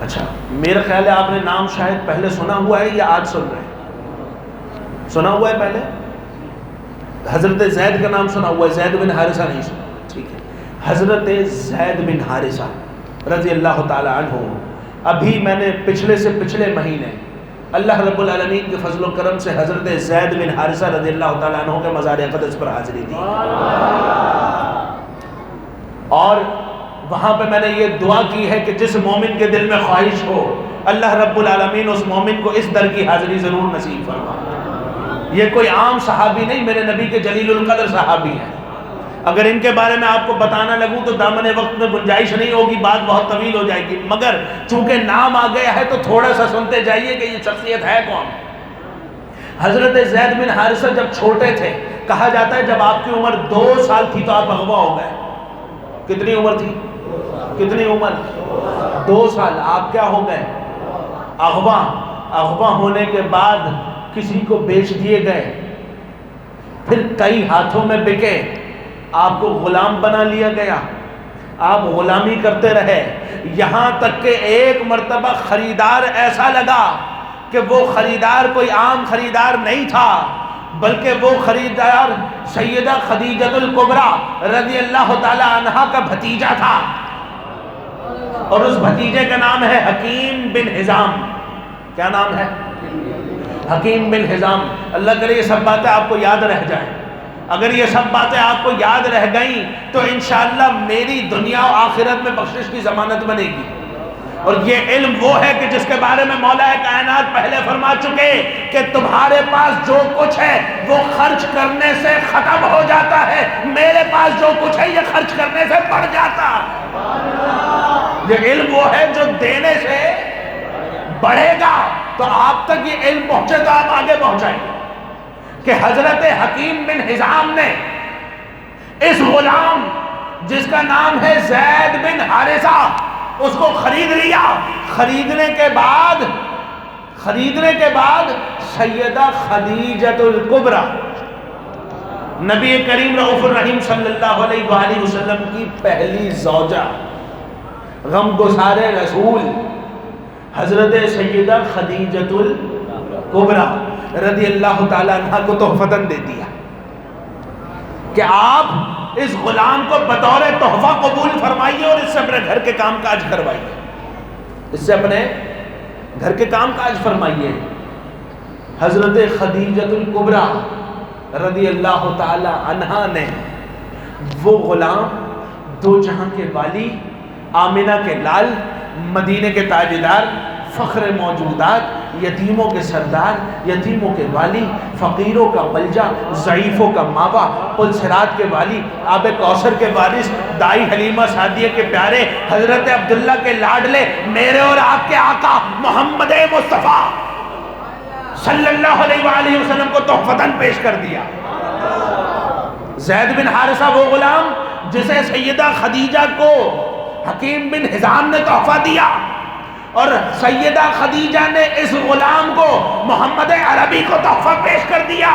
اچھا میرا خیال ہے آپ نے نام شاید پہلے سنا ہوا ہے یا آج سن رہے ہیں؟ سنا ہوا ہے پہلے؟ حضرت زید کا نام سنا ہوا ہے، زید بن حارثہ نہیں سنا، ٹھیک ہے۔ حضرت زید بن حارثہ رضی اللہ تعالی عنہ، ابھی میں نے پچھلے سے پچھلے مہینے اللہ رب العالمین کے فضل و کرم سے حضرت زید بن حارثہ رضی اللہ تعالی عنہ کے مزار اقدس پر حاضری دی، اور وہاں پہ میں نے یہ دعا کی ہے کہ جس مومن کے دل میں خواہش ہو اللہ رب العالمین اس مومن کو اس در کی حاضری ضرور نصیب فرما۔ یہ کوئی عام صحابی نہیں، میرے نبی کے جلیل القدر صحابی ہیں۔ اگر ان کے بارے میں آپ کو بتانا لگوں تو دامن وقت میں گنجائش نہیں ہوگی، بات بہت طویل ہو جائے گی، مگر چونکہ نام آ گیا ہے تو تھوڑا سا سنتے جائیے کہ یہ شخصیت ہے کون۔ حضرت زید بن حارثہ جب چھوٹے تھے، کہا جاتا ہے جب آپ کی عمر 2 سال تھی تو آپ اغوا ہو گئے۔ کتنی عمر تھی؟ کتنی عمر؟ 2 سال آپ کیا ہو گئے؟ اغوا۔ اغوا ہونے کے بعد کسی کو بیچ دیے گئے، پھر کئی ہاتھوں میں بکے، آپ کو غلام بنا لیا گیا، آپ غلامی کرتے رہے، یہاں تک کہ ایک مرتبہ خریدار ایسا لگا کہ وہ خریدار کوئی عام خریدار نہیں تھا، بلکہ وہ خریدار سیدہ خدیجہ الکبریٰ رضی اللہ تعالی عنہا کا بھتیجا تھا، اور اس بھتیجے کا نام ہے حکیم بن حزام۔ کیا نام ہے؟ حکیم بن حزام۔ اللہ کرے یہ سب باتیں آپ کو یاد رہ جائیں۔ اگر یہ سب باتیں آپ کو یاد رہ گئیں تو انشاءاللہ میری دنیا و آخرت میں بخشش کی ضمانت بنے گی۔ اور یہ علم وہ ہے کہ جس کے بارے میں مولا کائنات پہلے فرما چکے کہ تمہارے پاس جو کچھ ہے وہ خرچ کرنے سے ختم ہو جاتا ہے، میرے پاس جو کچھ ہے یہ خرچ کرنے سے بڑھ جاتا ہے۔ یہ علم وہ ہے جو دینے سے بڑھے گا، تو آپ تک یہ علم پہنچے تو آپ آگے پہنچائیں گے کہ حضرت حکیم بن حزام نے اس غلام جس کا نام ہے زید بن حارثہ اس کو خرید لیا۔ خریدنے کے بعد سیدہ خدیجہ الکبریٰ نبی کریم رؤوف الرحیم صلی اللہ علیہ وآلہ وسلم کی پہلی زوجہ، غم گسار رسول حضرت سیدہ خدیجہ الکبریٰ رضی اللہ تعالیٰ عنہ کو تحفتاً دے دیا کہ آپ اس غلام کو بطور تحفہ قبول فرمائیے اور اس سے اپنے گھر کے کام کاج کروائیے، اس سے اپنے گھر کے کام کاج فرمائیے۔ حضرت خدیجہ الکبریٰ رضی اللہ تعالی عنہا نے وہ غلام، دو جہاں کے والی، آمنہ کے لال، مدینے کے تاجدار، فخر موجودات، یتیموں کے سردار، یتیموں کے والی، فقیروں کا ملجا، ضعیفوں کا ماوا، پل صراط کے والی، آب کوثر کے وارث، دائی حلیمہ سعدیہ کے پیارے، حضرت عبداللہ کے لاڈلے، میرے اور آپ کے آقا محمد مصطفیٰ صلی اللہ علیہ وآلہ وسلم کو تحفتاً پیش کر دیا۔ زید بن حارثہ وہ غلام جسے سیدہ خدیجہ کو حکیم بن حزام نے تحفہ دیا، اور سیدہ خدیجہ نے اس غلام کو محمد عربی کو تحفہ پیش کر دیا،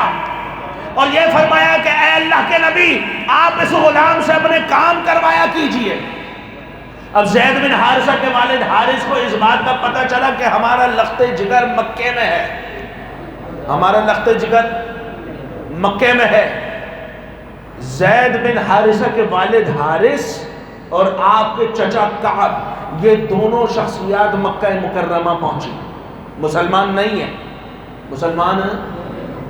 اور یہ فرمایا کہ اے اللہ کے نبی آپ اس غلام سے اپنے کام کروایا کیجئے۔ اب زید بن حارثہ کے والد حارث کو اس بات کا پتہ چلا کہ ہمارا لخت جگر مکے میں ہے، ہمارا لخت جگر مکے میں ہے۔ زید بن حارثہ کے والد حارث اور آپ کے چچا کعب، یہ دونوں شخصیات مکہ مکرمہ پہنچی، مسلمان نہیں ہیں، مسلمان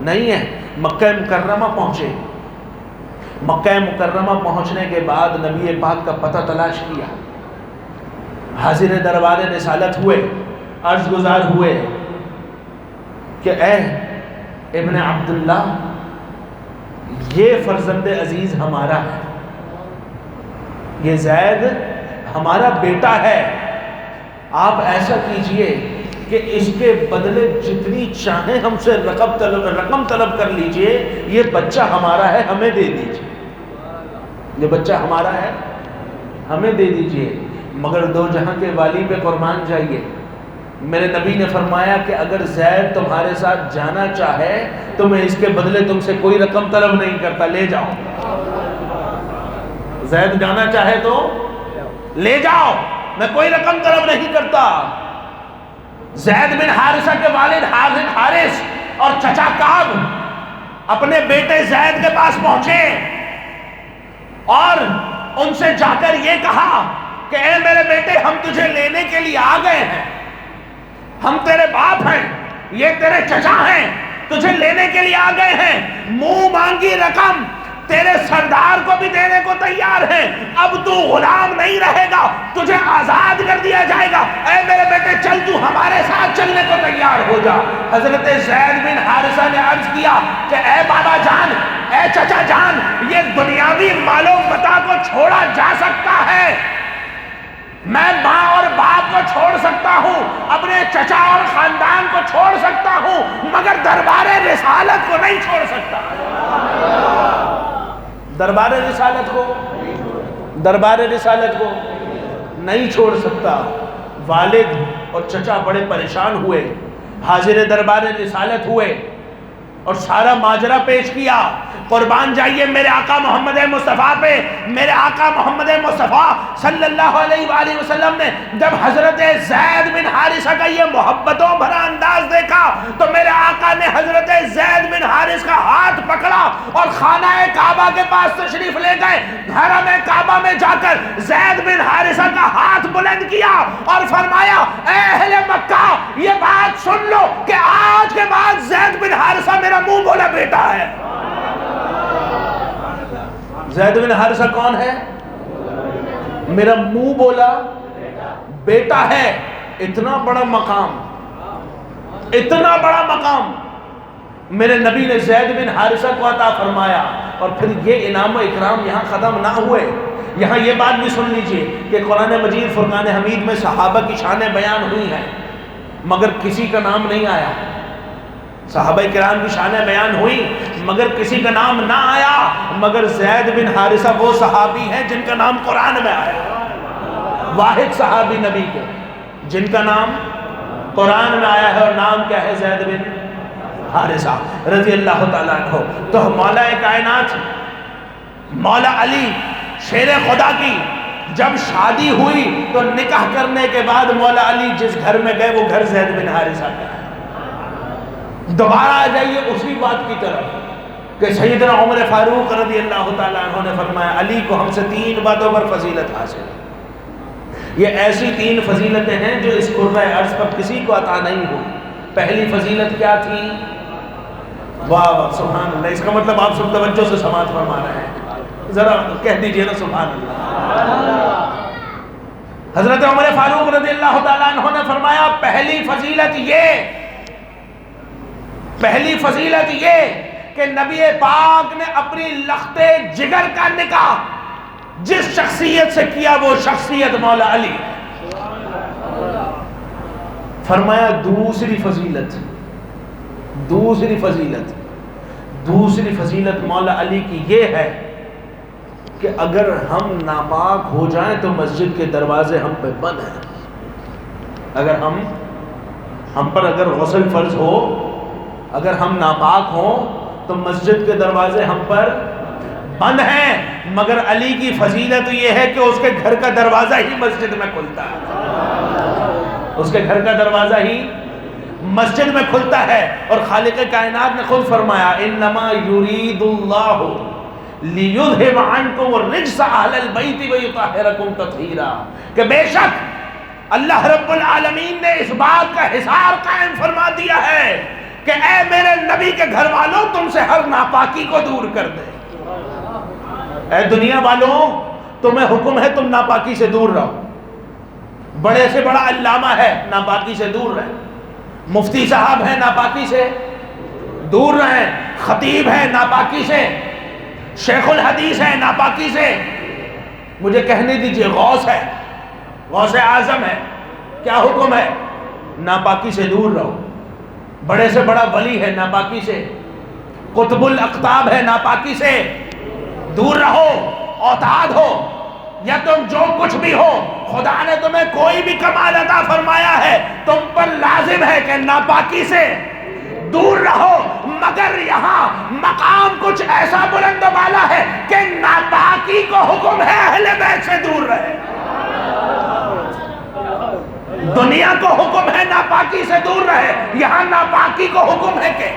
نہیں ہیں، مکہ مکرمہ پہنچے۔ مکہ مکرمہ پہنچنے کے بعد نبی پاک کا پتہ تلاش کیا، حاضر دربار رسالت ہوئے، عرض گزار ہوئے کہ اے ابن عبداللہ، یہ فرزند عزیز ہمارا ہے، یہ زید ہمارا بیٹا ہے، آپ ایسا کیجئے کہ اس کے بدلے جتنی چاہیں ہم سے رقم طلب کر لیجئے، یہ بچہ ہمارا ہے، ہمیں دے دیجئے، یہ بچہ ہمارا ہے، ہمیں دے دیجئے، مگر دو جہاں کے والی پہ قربان جائیے، میرے نبی نے فرمایا کہ اگر زید تمہارے ساتھ جانا چاہے تو میں اس کے بدلے تم سے کوئی رقم طلب نہیں کرتا، لے جاؤ، زید جانا چاہے تو لے جاؤ، میں کوئی رقم طلب نہیں کرتا۔ زید بن حارثہ کے والد حارث اور چچا کعب اپنے بیٹے زید کے پاس پہنچے اور ان سے جا کر یہ کہا کہ اے میرے بیٹے، ہم تجھے لینے کے لیے آ گئے ہیں، ہم تیرے باپ ہیں، یہ تیرے چچا ہیں، تجھے لینے کے لیے آ گئے ہیں، منہ مانگی رقم تیرے سردار کو بھی دینے کو تیار ہیں، اب تو غلام نہیں رہے گا، تجھے آزاد کر دیا جائے گا، اے میرے بیٹے چل، تو ہمارے ساتھ چلنے کو تیار ہو جا۔ حضرت زید بن حارثہ نے عرض کیا کہ اے بابا جان، اے چچا جان، یہ دنیاوی مال و متاع کو چھوڑا جا سکتا ہے، میں ماں اور باپ کو چھوڑ سکتا ہوں، اپنے چچا اور خاندان کو چھوڑ سکتا ہوں، مگر دربار رسالت کو نہیں چھوڑ سکتا، دربار رسالت کو نہیں چھوڑ سکتا۔ والد اور چچا بڑے پریشان ہوئے، حاضر دربار رسالت ہوئے اور سارا ماجرا پیش کیا۔ قربان جائیے میرے آقا محمد مصطفیٰ پہ، میرے آقا محمد مصطفیٰ صلی اللہ علیہ وآلہ وسلم نے جب حضرت زید بن حارثہ کا یہ محبتوں بھرا انداز دیکھا تو میرے آقا نے حضرت زید بن حارث کا ہاتھ پکڑا اور خانہ کعبہ کے پاس تشریف لے گئے۔ حرم کعبہ میں جا کر زید بن حارثہ کا ہاتھ بلند کیا اور فرمایا، اے اہل مکہ، یہ بات سن لو کہ آج کے بعد زید بن حارثہ میرا منہ بولا بیٹا ہے۔ زید بن حارثہ کون ہے؟ میرا منہ بولا بیٹا ہے۔ اتنا بڑا مقام، اتنا بڑا مقام میرے نبی نے زید بن حارثہ کو عطا فرمایا۔ اور پھر یہ انعام و اکرام یہاں ختم نہ ہوئے، یہاں یہ بات بھی سن لیجئے کہ قرآن مجید فرقان حمید میں صحابہ کی شانیں بیان ہوئی ہیں مگر کسی کا نام نہیں آیا، صحابہ کرام کی شانیں بیان ہوئی مگر کسی کا نام نہ آیا، مگر زید بن حارثہ وہ صحابی ہیں جن کا نام قرآن میں آیا، واحد صحابی نبی کے جن کا نام قرآن میں آیا ہے، اور نام کیا ہے؟ زید بن حارثہ رضی اللہ تعالیٰ عنہ۔ تو مولا کائنات مولا علی شیر خدا کی جب شادی ہوئی تو نکاح کرنے کے بعد مولا علی جس گھر میں گئے وہ گھر زید بن حارثہ کا ہے۔ دوبارہ آ جائیے اسی بات کی طرف کہ سیدنا عمر فاروق رضی اللہ تعالیٰ عنہ نے فرمایا علی کو ہم سے 3 باتوں پر فضیلت حاصل ہے، یہ ایسی 3 فضیلتیں ہیں جو اس قرۂ عرض پر کسی کو عطا نہیں ہوئی۔ پہلی فضیلت کیا تھی؟ واہ واہ سبحان اللہ، اس کا مطلب آپ سب توجہ سے سماعت فرما رہے ہیں، ذرا کہہ دیجئے نا سبحان اللہ۔ حضرت عمر فاروق رضی اللہ تعالیٰ عنہ نے فرمایا پہلی فضیلت یہ کہ نبی پاک نے اپنی لخت جگر کا نکاح جس شخصیت سے کیا وہ شخصیت مولا علی۔ فرمایا دوسری فضیلت مولا علی کی یہ ہے کہ اگر ہم ناپاک ہو جائیں تو مسجد کے دروازے ہم پہ بند ہیں، اگر ہم پر اگر غسل فرض ہو، اگر ہم ناپاک ہوں تو مسجد کے دروازے ہم پر بند ہیں، مگر علی کی فضیلت یہ ہے کہ اس کے گھر کا دروازہ ہی مسجد میں کھلتا ہے، اس کے گھر کا دروازہ ہی مسجد میں کھلتا ہے۔ اور خالق کائنات نے خود فرمایا انما یرید اللہ لیذھب عنکم الرجس اہل البیت ویطہرکم تطہیرا، کہ بے شک اللہ رب العالمین نے اس بات کا حصار قائم فرما دیا ہے کہ اے میرے نبی کے گھر والوں تم سے ہر ناپاکی کو دور کر دے۔ اے دنیا والوں تمہیں حکم ہے تم ناپاکی سے دور رہو، بڑے سے بڑا علامہ ہے ناپاکی سے دور رہیں، مفتی صاحب ہیں ناپاکی سے دور رہیں، خطیب ہے ناپاکی سے، شیخ الحدیث ہے ناپاکی سے، مجھے کہنے دیجئے غوث ہے، غوث اعظم ہے، کیا حکم ہے؟ ناپاکی سے دور رہو۔ بڑے سے بڑا ولی ہے ناپاکی سے، قطب الاقطاب ہے ناپاکی سے دور رہو۔ اوتاد ہو یا تم جو کچھ بھی ہو، خدا نے تمہیں کوئی بھی کمال عطا فرمایا ہے، تم پر لازم ہے کہ ناپاکی سے دور رہو، مگر یہاں مقام کچھ ایسا بلند و بالا ہے کہ ناپاکی کو حکم ہے اہل بیت سے دور رہے۔ دنیا کو حکم ہے ناپاکی سے دور رہے، یہاں ناپاکی کو حکم ہے کہ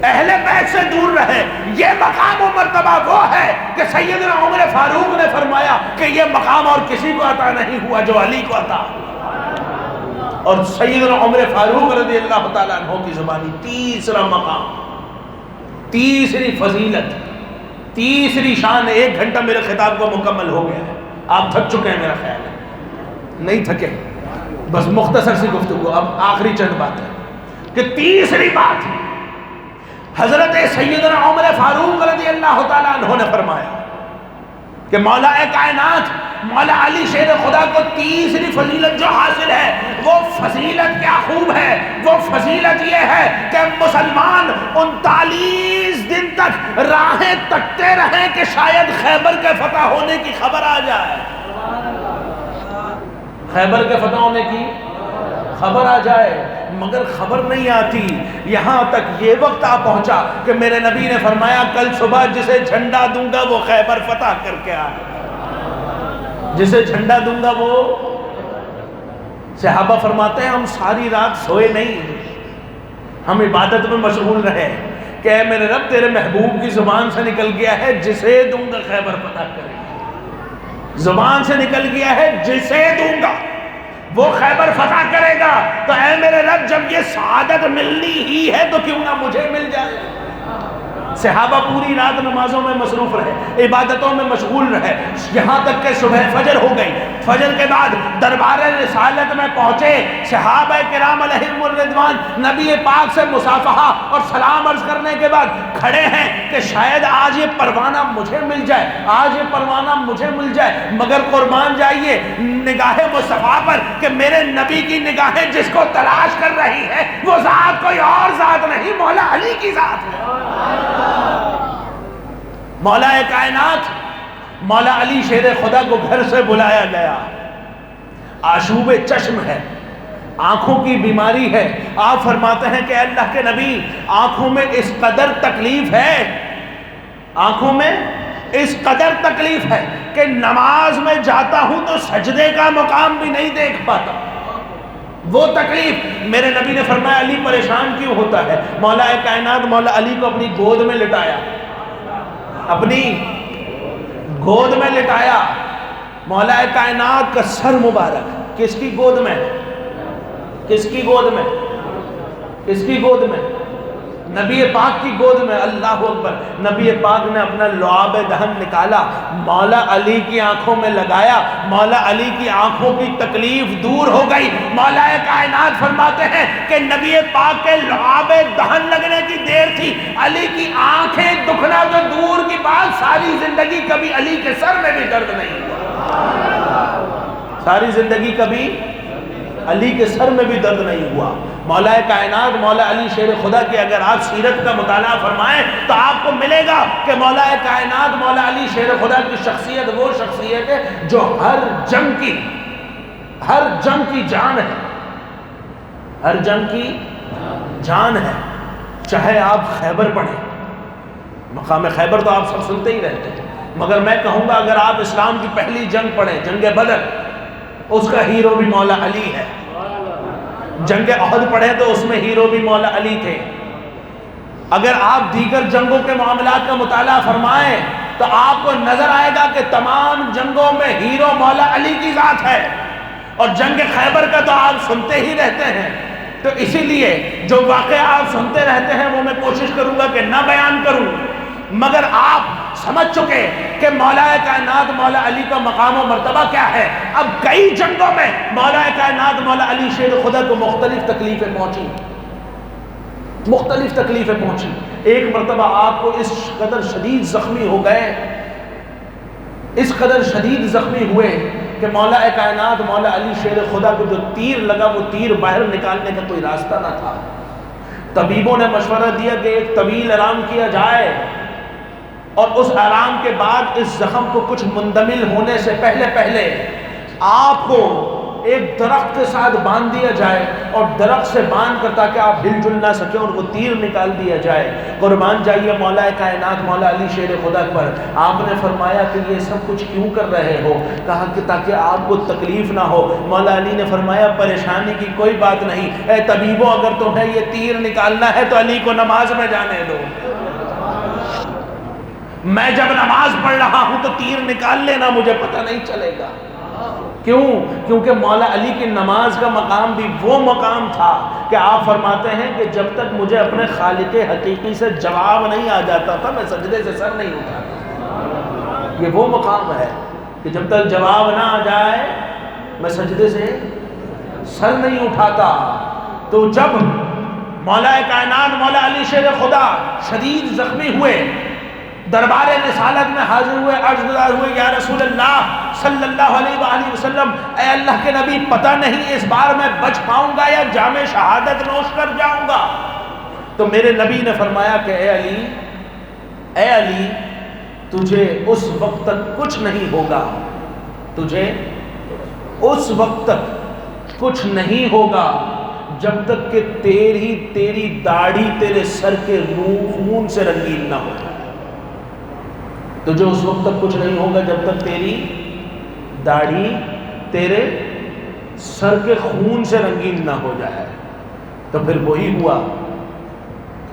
اہل بیت سے دور رہے۔ یہ مقام و مرتبہ وہ ہے کہ سیدنا عمر فاروق نے فرمایا کہ یہ مقام اور کسی کو عطا نہیں ہوا جو علی کو عطا ہوا۔ اور سیدنا عمر فاروق رضی اللہ تعالیٰ عنہ کی زبانی تیسرا مقام، تیسری فضیلت، تیسری شان۔ 1 گھنٹہ میرے خطاب کو مکمل ہو گیا ہے، آپ تھک چکے ہیں میرا خیال ہے، نہیں تھکے، بس مختصر سی گفتگو، اب آخری چند بات ہے کہ تیسری بات حضرت سیدنا عمر فاروق رضی اللہ تعالیٰ عنہ نے فرمایا کہ مولا کائنات مولا علی شیر خدا کو تیسری فضیلت جو حاصل ہے وہ فضیلت کیا خوب ہے، وہ فضیلت یہ ہے کہ مسلمان 39 دن تک راہیں تکتے رہیں کہ شاید خیبر کے فتح ہونے کی خبر آ جائے، خیبر کے فتح ہونے کی خبر آ جائے، مگر خبر نہیں آتی۔ یہاں تک یہ وقت آ پہنچا کہ میرے نبی نے فرمایا کل صبح جسے جھنڈا دوں گا وہ خیبر فتح کر کے آئے، جسے جھنڈا دوں گا وہ۔ صحابہ فرماتے ہیں ہم ساری رات سوئے نہیں، ہم عبادت میں مشغول رہے کہ اے میرے رب تیرے محبوب کی زبان سے نکل گیا ہے جسے دوں گا خیبر فتح کرے گا، زبان سے نکل گیا ہے جسے دوں گا وہ خیبر فتح کرے گا، تو اے میرے رب جب یہ سعادت ملنی ہی ہے تو کیوں نہ مجھے مل جائے۔ صحابہ پوری رات نمازوں میں مصروف رہے، عبادتوں میں مشغول رہے، یہاں تک کہ صبح فجر ہو گئی۔ فجر کے بعد دربار رسالت میں پہنچے، صحابہ کرام علیہم الرضوان نبی پاک سے مصافحہ اور سلام عرض کرنے کے بعد کھڑے ہیں کہ شاید آج یہ پروانہ مجھے مل جائے، آج یہ پروانہ مجھے مل جائے، مگر قربان جائیے نگاہ مصطفیٰ پر کہ میرے نبی کی نگاہیں جس کو تلاش کر رہی ہے وہ ذات کوئی اور ذات نہیں، مولا علی کی ذات ہے۔ مولا کائنات مولا علی شیر خدا کو گھر سے بلایا گیا، آشوب چشم ہے، آنکھوں کی بیماری ہے، آپ فرماتے ہیں کہ اللہ کے نبی آنکھوں میں اس قدر تکلیف ہے، آنکھوں میں اس قدر تکلیف ہے کہ نماز میں جاتا ہوں تو سجدے کا مقام بھی نہیں دیکھ پاتا، وہ تکلیف۔ میرے نبی نے فرمایا علی پریشان کیوں ہوتا ہے؟ مولا کائنات مولا علی کو اپنی گود میں لٹایا، اپنی گود میں لٹایا، مولا کائنات کا سر مبارک کس کی گود میں؟ کس کی گود میں؟ کس کی گود میں؟ نبی پاک کی گود میں۔ اللہ اکبر۔ نبی پاک نے اپنا لعاب دہن نکالا، مولا علی کی آنکھوں میں لگایا، مولا علی کی آنکھوں کی تکلیف دور ہو گئی۔ مولا کائنات فرماتے ہیں کہ نبی پاک کے لعاب دہن لگنے کی دیر تھی، علی کی آنکھیں دکھنا تو دور کی بات، ساری زندگی کبھی علی کے سر میں بھی درد نہیں ہوا، ساری زندگی کبھی علی کے سر میں بھی درد نہیں ہوا۔ مولا کائنات مولا علی شیر خدا کی اگر آپ سیرت کا مطالعہ فرمائیں تو آپ کو ملے گا کہ مولا کائنات مولا علی شیر خدا کی شخصیت وہ شخصیت ہے جو ہر جنگ کی جان ہے، ہر جنگ کی جان ہے۔ چاہے آپ خیبر پڑھیں، مقام خیبر تو آپ سب سنتے ہی رہتے ہیں، مگر میں کہوں گا اگر آپ اسلام کی پہلی جنگ پڑھیں، جنگ بدر، اس کا ہیرو بھی مولا علی ہے. جنگ احد پڑھیں تو اس میں ہیرو بھی مولا علی تھے. اگر آپ دیگر جنگوں کے معاملات کا مطالعہ فرمائیں تو آپ کو نظر آئے گا کہ تمام جنگوں میں ہیرو مولا علی کی ذات ہے. اور جنگ خیبر کا تو آپ سنتے ہی رہتے ہیں. تو اسی لیے جو واقعہ آپ سنتے رہتے ہیں وہ میں کوشش کروں گا کہ نہ بیان کروں، مگر آپ سمجھ چکے کہ مولا کائنات مولا علی کا مقام و مرتبہ کیا ہے. اب کئی جنگوں میں مولا کائنات مولا علی شیر خدا کو مختلف تکلیفیں پہنچی، مختلف تکلیفیں پہنچی. ایک مرتبہ آپ کو اس قدر شدید زخمی ہو گئے، اس قدر شدید زخمی ہوئے کہ مولا کائنات مولا علی شیر خدا کو جو تیر لگا وہ تیر باہر نکالنے کا کوئی راستہ نہ تھا. طبیبوں نے مشورہ دیا کہ ایک طویل آرام کیا جائے اور اس آرام کے بعد اس زخم کو کچھ مندمل ہونے سے پہلے آپ کو ایک درخت کے ساتھ باندھ دیا جائے اور درخت سے باندھ کر تاکہ آپ ہل جل نہ سکیں اور وہ تیر نکال دیا جائے. قربان جائیے مولا کائنات مولا علی شیر خدا پر. آپ نے فرمایا کہ یہ سب کچھ کیوں کر رہے ہو؟ کہا کہ تاکہ آپ کو تکلیف نہ ہو. مولا علی نے فرمایا پریشانی کی کوئی بات نہیں، اے طبیبوں اگر تمہیں یہ تیر نکالنا ہے تو علی کو نماز میں جانے دو. میں جب نماز پڑھ رہا ہوں تو تیر نکال لینا، مجھے پتہ نہیں چلے گا. کیوں؟ کیونکہ مولا علی کی نماز کا مقام بھی وہ مقام تھا کہ آپ فرماتے ہیں کہ جب تک مجھے اپنے خالق حقیقی سے جواب نہیں آ جاتا تھا میں سجدے سے سر نہیں اٹھاتا. یہ وہ مقام ہے کہ جب تک جواب نہ آ جائے میں سجدے سے سر نہیں اٹھاتا. تو جب مولا کائنات مولا علی شیر خدا شدید زخمی ہوئے، دربار رسالت میں حاضر ہوئے، عرض گزار ہوئے یا رسول اللہ صلی اللہ علیہ وآلہ وسلم، اے اللہ کے نبی پتہ نہیں اس بار میں بچ پاؤں گا یا جام شہادت نوش کر جاؤں گا. تو میرے نبی نے فرمایا کہ اے علی تجھے اس وقت تک کچھ نہیں ہوگا، تجھے اس وقت تک کچھ نہیں ہوگا جب تک کہ تیری داڑھی تیرے سر کے خون سے رنگین نہ ہو جائے. تجھے اس وقت تک کچھ نہیں ہوگا جب تک تیری داڑھی تیرے سر کے خون سے رنگین نہ ہو جائے. تو پھر وہی ہوا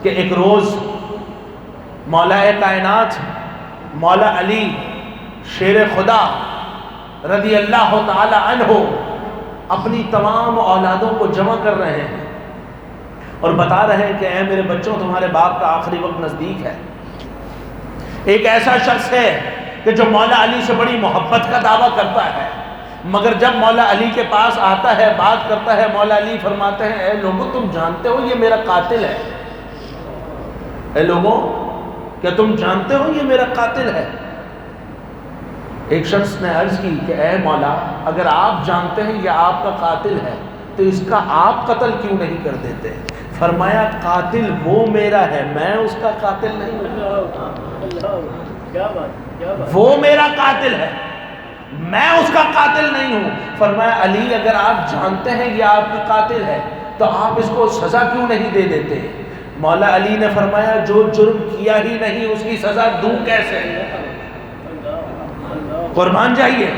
کہ ایک روز مولا کائنات مولا علی شیر خدا رضی اللہ تعالی عنہ اپنی تمام اولادوں کو جمع کر رہے ہیں اور بتا رہے ہیں کہ اے میرے بچوں تمہارے باپ کا آخری وقت نزدیک ہے. ایک ایسا شخص ہے کہ جو مولا علی سے بڑی محبت کا دعویٰ کرتا ہے، مگر جب مولا علی کے پاس آتا ہے بات کرتا ہے مولا علی فرماتے ہیں اے لوگوں تم جانتے ہو یہ میرا قاتل ہے. اے لوگوں کیا تم جانتے ہو یہ میرا قاتل ہے؟ ایک شخص نے عرض کی کہ اے مولا اگر آپ جانتے ہیں یہ آپ کا قاتل ہے تو اس کا آپ قتل کیوں نہیں کر دیتے؟ فرمایا قاتل وہ میرا ہے، میں اس کا قاتل نہیں ہوں. وہ میرا قاتل ہے، میں اس کا قاتل نہیں ہوں. فرمایا علی اگر آپ جانتے ہیں یہ آپ کا قاتل ہے تو آپ اس کو سزا کیوں نہیں دے دیتے؟ مولا علی نے فرمایا جو جرم کیا ہی نہیں اس کی سزا دوں کیسے؟ قربان جائیے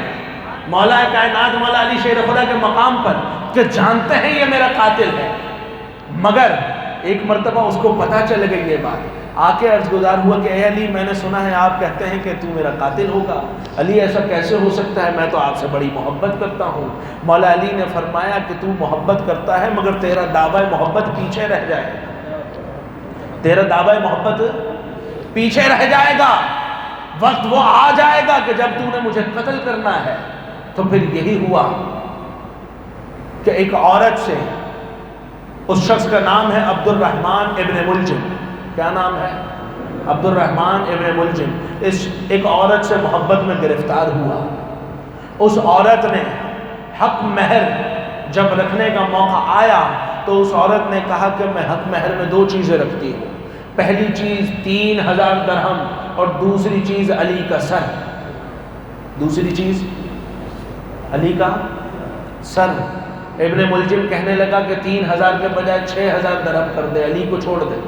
مولا کائنات مولا علی شیر خدا کے مقام پر کہ جانتے ہیں یہ میرا قاتل ہے، مگر ایک مرتبہ اس کو پتہ چل گئی یہ بات. آ کے عرض گزار ہوا کہ اے علی میں نے سنا ہے آپ کہتے ہیں کہ تو میرا قاتل ہوگا. علی ایسا کیسے ہو سکتا ہے، میں تو آپ سے بڑی محبت کرتا ہوں. مولا علی نے فرمایا کہ تو محبت کرتا ہے مگر تیرا دعویٰ محبت پیچھے رہ جائے گا، تیرا دعویٰ محبت پیچھے رہ جائے گا. وقت وہ آ جائے گا کہ جب تو نے مجھے قتل کرنا ہے. تو پھر یہی ہوا کہ ایک عورت سے، اس شخص کا نام ہے عبد الرحمن ابن ملجم. کیا نام ہے؟ عبد الرحمن ابن ملجم. اس ایک عورت سے محبت میں گرفتار ہوا. اس عورت نے حق مہر جب رکھنے کا موقع آیا تو اس عورت نے کہا کہ میں حق مہر میں 2 چیزیں رکھتی ہوں. پہلی چیز 3000 درہم اور دوسری چیز علی کا سر. دوسری چیز علی کا سر. ابن ملجم کہنے لگا کہ 3000 کے بجائے 6000 درہم کر دے، علی کو چھوڑ دے.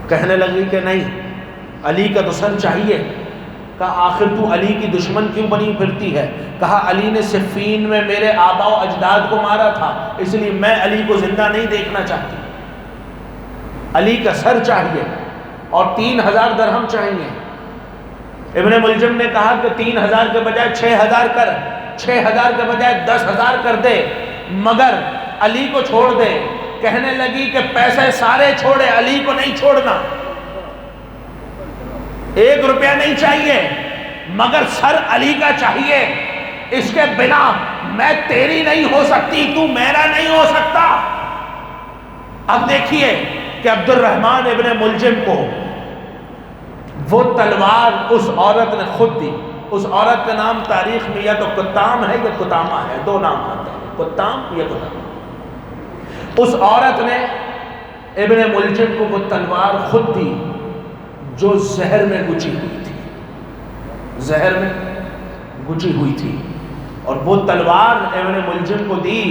کہنے لگی کہ نہیں علی کا تو سر چاہیے۔ کہا آخر تو علی کی دشمن کیوں بنی پھرتی ہے؟ کہا علی نے صفین میں میرے آبا و اجداد کو مارا تھا، اس لیے میں علی کو زندہ نہیں دیکھنا چاہتی۔ علی کا سر چاہیے اور 3000 درہم چاہیے۔ ابن ملجم نے کہا کہ 3000 کے بجائے 6000 کر، 6000 کے بجائے 10000 کر دے، مگر علی کو چھوڑ دے۔ کہنے لگی کہ پیسے سارے چھوڑے، علی کو نہیں چھوڑنا، 1 روپیہ نہیں چاہیے، مگر سر علی کا چاہیے، اس کے بنا میں تیری نہیں ہو سکتی، تو میرا نہیں ہو سکتا۔ اب دیکھیے کہ عبد الرحمن ابن ملجم کو وہ تلوار اس عورت نے خود دی۔ اس عورت کا نام تاریخ میں یا تو کتام ہے یا کتامہ ہے، 2 نام آتے ہیں، کتام یا کتامہ۔ اس عورت نے ابن ملجم کو وہ تلوار خود دی جو زہر میں گچی ہوئی تھی، زہر میں گچی ہوئی تھی، اور وہ تلوار ابن ملجم کو دی۔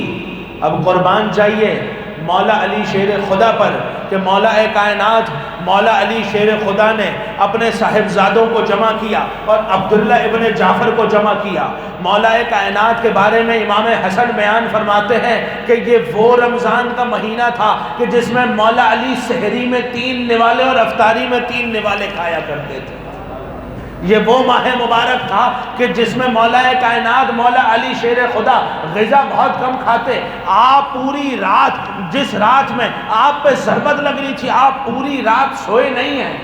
اب قربان جائیے مولا علی شیر خدا پر کہ مولا کائنات مولا علی شیر خدا نے اپنے صاحبزادوں کو جمع کیا اور عبداللہ ابن جعفر کو جمع کیا۔ مولا کائنات کے بارے میں امام حسن بیان فرماتے ہیں کہ یہ وہ رمضان کا مہینہ تھا کہ جس میں مولا علی سحری میں 3 نوالے اور افطاری میں 3 نوالے کھایا کرتے تھے۔ یہ وہ ماہ مبارک تھا کہ جس میں مولا کائنات مولا علی شیر خدا غذا بہت کم کھاتے۔ آپ پوری رات، جس رات میں آپ پہ ضربت لگ رہی تھی، آپ پوری رات سوئے نہیں ہیں۔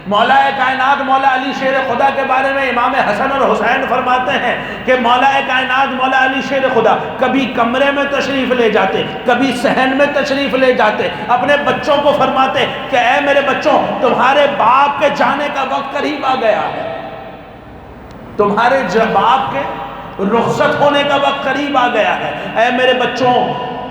مولا کائنات مولا علی شیر خدا کے بارے میں امام حسن اور حسین فرماتے ہیں کہ مولا کائنات مولا علی شیر خدا کبھی کمرے میں تشریف لے جاتے، کبھی صحن میں تشریف لے جاتے، اپنے بچوں کو فرماتے کہ اے میرے بچوں، تمہارے باپ کے جانے کا وقت قریب آ گیا ہے، تمہارے باپ کے رخصت ہونے کا وقت قریب آ گیا ہے۔ اے میرے بچوں،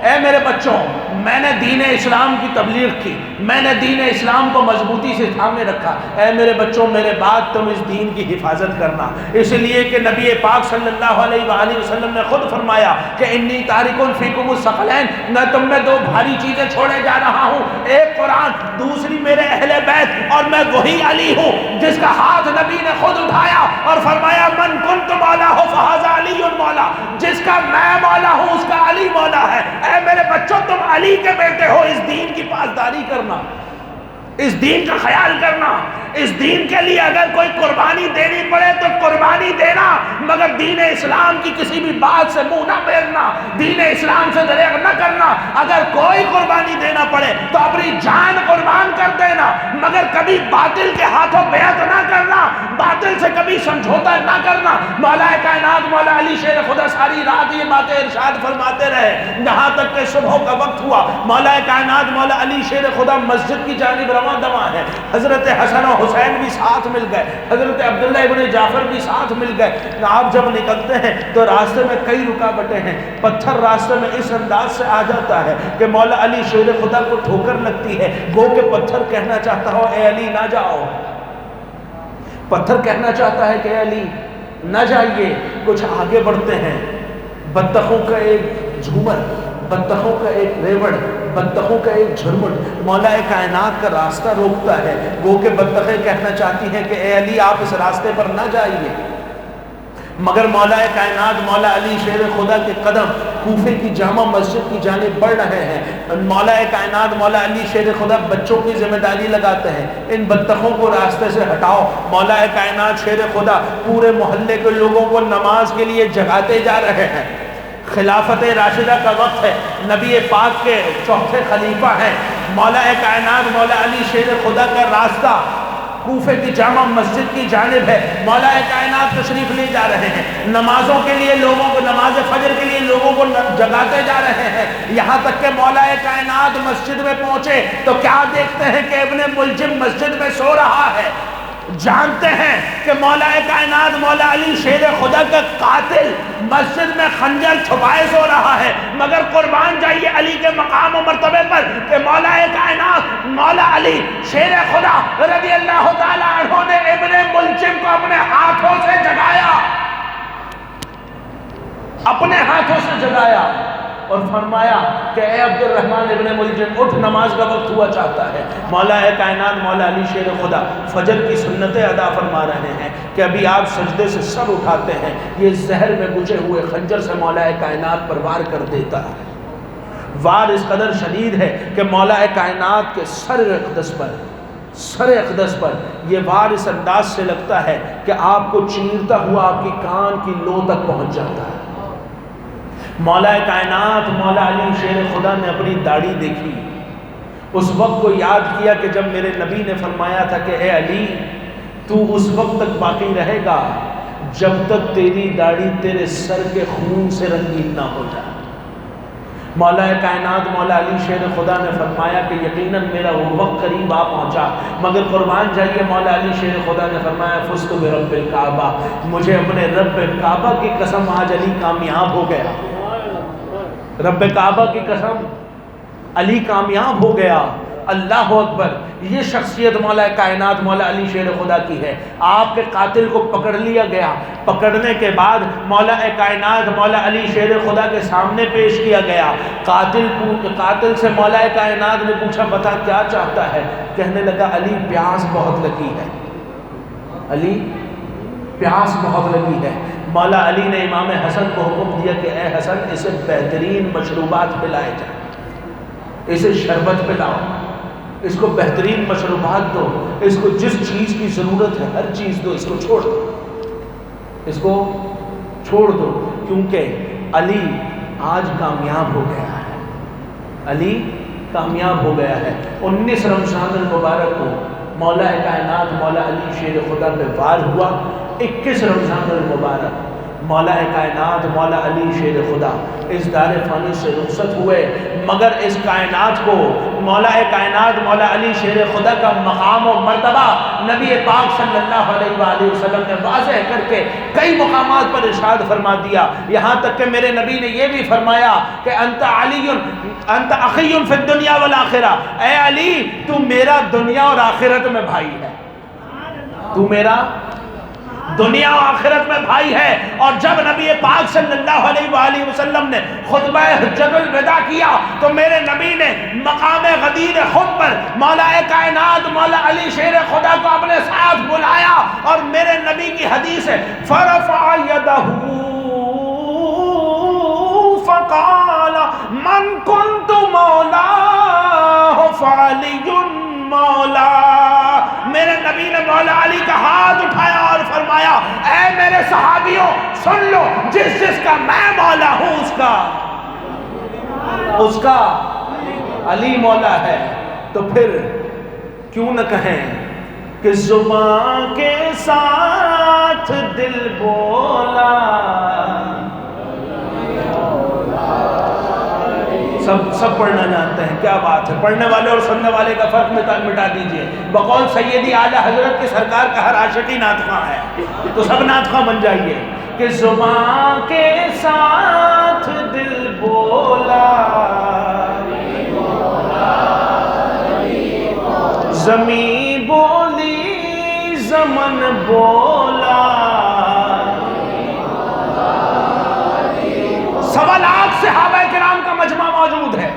اے میرے بچوں، میں نے دین اسلام کی تبلیغ کی، میں نے دین اسلام کو مضبوطی سے تھامے رکھا۔ اے میرے بچوں، میرے بعد تم اس دین کی حفاظت کرنا، اس لیے کہ نبی پاک صلی اللہ علیہ وآلہ وسلم نے خود فرمایا کہ انی تارک فیکم الثقلین، میں تم میں 2 بھاری چیزیں چھوڑے جا رہا ہوں، ایک قرآن، دوسری میرے اہل بیت، اور میں وہی علی ہوں جس کا ہاتھ نبی نے خود اٹھایا اور فرمایا من کنت مولا ہو فہذا علی مولا، جس کا میں مولا ہوں اس کا علی مولا ہے۔ اے میرے بچوں، تم علی کے بیٹے ہو، اس دین کی پاسداری کرنا، اس دین کا خیال کرنا، اس دین کے لیے اگر کوئی قربانی دینی پڑے تو قربانی دینا، مگر دین اسلام کی کسی بھی بات سے منہ نہ پھیرنا، دین اسلام سے دریغ نہ کرنا۔ اگر کوئی قربانی دینا پڑے تو اپنی جان قربان کر دینا، مگر کبھی باطل کے ہاتھوں بیعت نہ کرنا، باطل سے کبھی سمجھوتا نہ کرنا۔ مولا کائنات مولا علی شیر خدا ساری رات یہ باتیں ارشاد فرماتے رہے، یہاں تک کہ صبح کا وقت ہوا۔ مولا کائنات مولا علی شیر خدا مسجد کی جانب رواں دواں ہے، حضرت حسن و حسین بھی ساتھ مل گئے، حضرت عبداللہ ابن جعفر بھی ساتھ مل گئے۔ آپ جب نکلتے ہیں تو راستے میں کئی رکاوٹیں ہیں، پتھر راستے میں اس انداز سے آ جاتا ہے کہ مولا علی شیر خدا کو ٹھوکر لگتی ہے، گو کہ پتھر کہنا چاہتا ہو اے علی نہ جاؤ، پتھر کہنا چاہتا ہے کہ اے علی نہ جائیے۔ کچھ آگے بڑھتے ہیں، بطخوں کا ایک جھومر، بطخوں کا ایک ریوڑ، بطخوں کا ایک جھرمٹ مولا کائنات کا راستہ روکتا ہے، گو کہ بطخیں کہنا چاہتی ہیں کہ اے علی آپ اس راستے پر نہ جائیے، مگر مولا کائنات مولا علی شیر خدا کے قدم کوفے کی جامع مسجد کی جانب بڑھ رہے ہیں۔ مولا کائنات مولا علی شیر خدا بچوں کی ذمہ داری لگاتے ہیں، ان بطخوں کو راستے سے ہٹاؤ۔ مولا کائنات شیر خدا پورے محلے کے لوگوں کو نماز کے لیے جگاتے جا رہے ہیں۔ خلافت راشدہ کا وقت ہے، نبی پاک کے 4تھے خلیفہ ہیں، مولا کائنات مولا علی شیر خدا کا راستہ کوفے کی جامع مسجد کی جانب ہے، مولا کائنات تشریف لے جا رہے ہیں، نمازوں کے لیے لوگوں کو، نماز فجر کے لیے لوگوں کو جگاتے جا رہے ہیں، یہاں تک کہ مولا کائنات مسجد میں پہنچے تو کیا دیکھتے ہیں کہ ابن ملجم مسجد میں سو رہا ہے۔ جانتے ہیں کہ مولا کائنات مولا علی شیر خدا کا قاتل مسجد میں خنجر چھپائے سو رہا ہے، مگر قربان جائیے علی کے مقام و مرتبے پر کہ مولا کائنات مولا علی شیر خدا رضی اللہ تعالیٰ عنہ نے ابن ملجم کو اپنے ہاتھوں سے جگایا، اپنے ہاتھوں سے جگایا۔ اور فرمایا کہ اے عبد الرحمن ابن ملجم اٹھ، نماز کا وقت ہوا چاہتا ہے۔ مولا کائنات مولا علی شیر خدا فجر کی سنتیں ادا فرما رہے ہیں کہ ابھی آپ سجدے سے سر اٹھاتے ہیں، یہ زہر میں بجھے ہوئے خنجر سے مولا کائنات پر وار کر دیتا ہے۔ وار اس قدر شدید ہے کہ مولا کائنات کے سر اقدس پر یہ وار اس انداز سے لگتا ہے کہ آپ کو چیرتا ہوا آپ کی کان کی لو تک پہنچ جاتا ہے۔ مولا کائنات مولا علی شیر خدا نے اپنی داڑھی دیکھی، اس وقت کو یاد کیا کہ جب میرے نبی نے فرمایا تھا کہ اے علی تو اس وقت تک باقی رہے گا جب تک تیری داڑھی تیرے سر کے خون سے رنگین نہ ہو جائے۔ مولا کائنات مولا علی شیر خدا نے فرمایا کہ یقیناً میرا وہ وقت قریب آ پہنچا، مگر قربان جائیے مولا علی شیر خدا نے فرمایا فزت برب الکعبہ، مجھے اپنے رب کعبہ کی قسم آج علی کامیاب ہو گیا، رب کعبہ کی قسم علی کامیاب ہو گیا۔ اللہ اکبر، یہ شخصیت مولا کائنات مولا علی شیر خدا کی ہے۔ آپ کے قاتل کو پکڑ لیا گیا، پکڑنے کے بعد مولا کائنات مولا علی شیر خدا کے سامنے پیش کیا گیا۔ قاتل سے مولا کائنات نے پوچھا بتا کیا چاہتا ہے؟ کہنے لگا علی پیاس بہت لگی ہے، علی پیاس بہت لگی ہے۔ مولا علی نے امام حسن کو حکم دیا کہ اے حسن اسے بہترین مشروبات پلائے جائیں، اسے شربت پلاؤ، اس کو بہترین مشروبات دو، اس کو جس چیز کی ضرورت ہے ہر چیز دو، اس کو چھوڑ دو، اس کو چھوڑ دو، کیونکہ علی آج کامیاب ہو گیا ہے، علی کامیاب ہو گیا ہے۔ 19 رمضان المبارک کو مولا کائنات مولا علی شیر خدا پہ وار ہوا۔ 21 رمضان المبارک مولا کائنات مولا علی شیر خدا اس دار فانی سے رخصت ہوئے، مگر اس کائنات کو مولا کائنات مولا علی شیر خدا کا مقام و مرتبہ نبی پاک صلی اللہ علیہ وآلہ وسلم نے واضح کر کے کئی مقامات پر ارشاد فرما دیا، یہاں تک کہ میرے نبی نے یہ بھی فرمایا کہ انت علی انت اخی فی الدنیا والآخرہ، اے علی تو میرا دنیا اور آخرت میں بھائی ہے، تو میرا دنیا و آخرت میں بھائی ہے۔ اور جب نبی پاک صلی اللہ علیہ وآلہ وسلم نے خطبہ حجۃ الوداع کیا تو میرے نبی نے مقام غدیر خود پر مولا کائنات مولا علی شیر خدا کو اپنے ساتھ بلایا، اور میرے نبی کی حدیث ہے فرفع یدہ فقال من کنت مولا فعلی مولا، میرے نبی نے مولا علی کا ہاتھ اٹھایا اور فرمایا اے میرے صحابیوں سن لو، جس جس کا میں مولا ہوں اس کا علی مولا ہے۔ تو پھر کیوں نہ کہیں کہ زبان کے ساتھ دل بولا، سب پڑھنا جانتے ہیں، کیا بات ہے، پڑھنے والے اور سننے والے کا فرق مٹا دیجئے۔ بقول سیدی اعلی حضرت کی سرکار کا ہر عاشقی نعت خواں ہے، تو سب نعت خواں بن جائیے کہ زبان کے ساتھ دل بولا، زمین بولی زمن بولا، 1.25 لاکھ صحابہ کرام کا مجمع موجود ہے،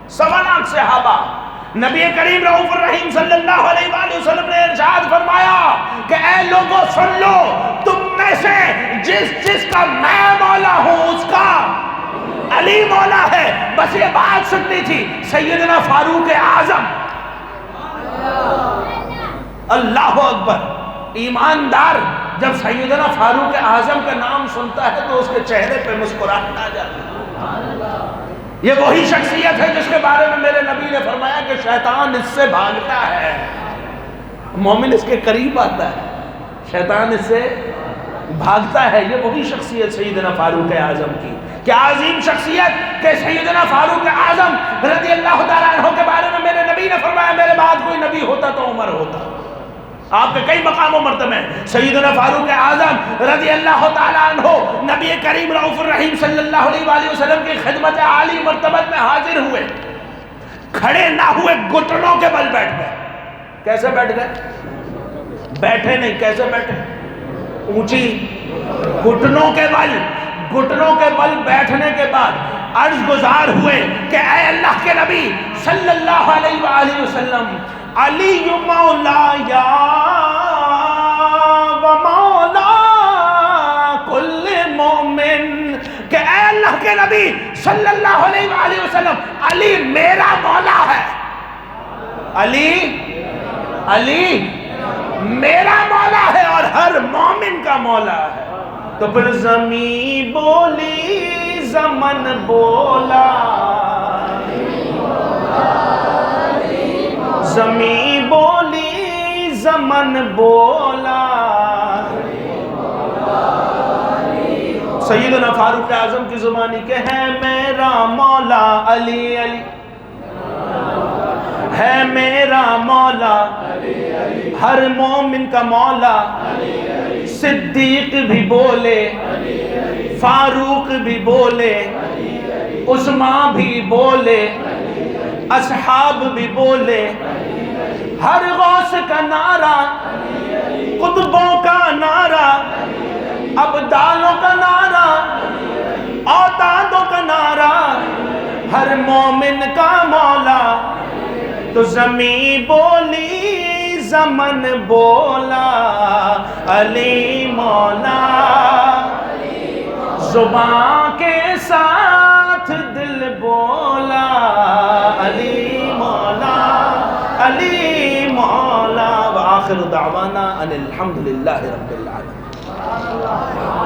1.25 لاکھ صحابہ۔ نبی کریم رؤوف الرحیم صلی اللہ علیہ وآلہ وسلم نے ارشاد فرمایا کہ اے لوگوں سن لو، تم میں سے جس کا میں مولا ہوں اس کا علی مولا ہے۔ بس یہ بات سننی تھی سیدنا فاروق اعظم، اللہ اکبر، ایماندار جب سیدنا فاروق اعظم کا نام سنتا ہے تو اس کے چہرے پہ مسکراہٹ آ جاتی ہے۔ یہ وہی شخصیت ہے جس کے بارے میں میرے نبی نے فرمایا کہ شیطان اس سے بھاگتا ہے، مومن اس کے قریب آتا ہے، شیطان اس سے بھاگتا ہے۔ یہ وہی شخصیت سیدنا فاروق اعظم کی، کیا عظیم شخصیت کہ سیدنا فاروق اعظم رضی اللہ تعالیٰ عنہ کے بارے میں میرے نبی نے فرمایا میرے بعد کوئی نبی ہوتا تو عمر ہوتا۔ آپ کے کئی مقام و مرتبے ہیں۔ سیدنا فاروق اعظم رضی اللہ تعالیٰ عنہ نبی کریم رؤوف الرحیم صلی اللہ علیہ وآلہ وسلم کی خدمت عالی مرتبت میں حاضر ہوئے، کھڑے نہ ہوئے، گھٹنوں کے بل بیٹھ گئے۔ کیسے بیٹھ گئے؟ بیٹھے نہیں، کیسے بیٹھے؟ اونچی گھٹنوں کے بل بیٹھنے کے بعد عرض گزار ہوئے کہ اے اللہ کے نبی صلی اللہ علیہ وآلہ وسلم، علی مولایا و مولا کل مومن، کہ اے اللہ کے نبی صلی اللہ علیہ وآلہ وسلم، علی میرا مولا ہے، علی میرا مولا ہے اور ہر مومن کا مولا ہے۔ تو پھر زمین بولی زمن بولا، زمین بولی زمن بولا، سیدنا فاروق اعظم کی زبانی کہ ہے میرا مولا علی، علی ہے میرا مولا، ہر مومن کا مولا۔ صدیق بھی بولے، فاروق بھی بولے، عثمان بھی بولے، اصحاب بھی بولے، ہر غوث کا نعرہ، قطبوں کا نعرہ، ابدالوں کا نعرہ، اوتادوں کا نعرہ، ہر مومن کا مولا۔ تو زمین بولی زمن بولا، علی مولا، زبان کے ساتھ دل بولا، علی مولا، علی مولا۔ وآخر دعوانا ان الحمدللہ رب العالمین۔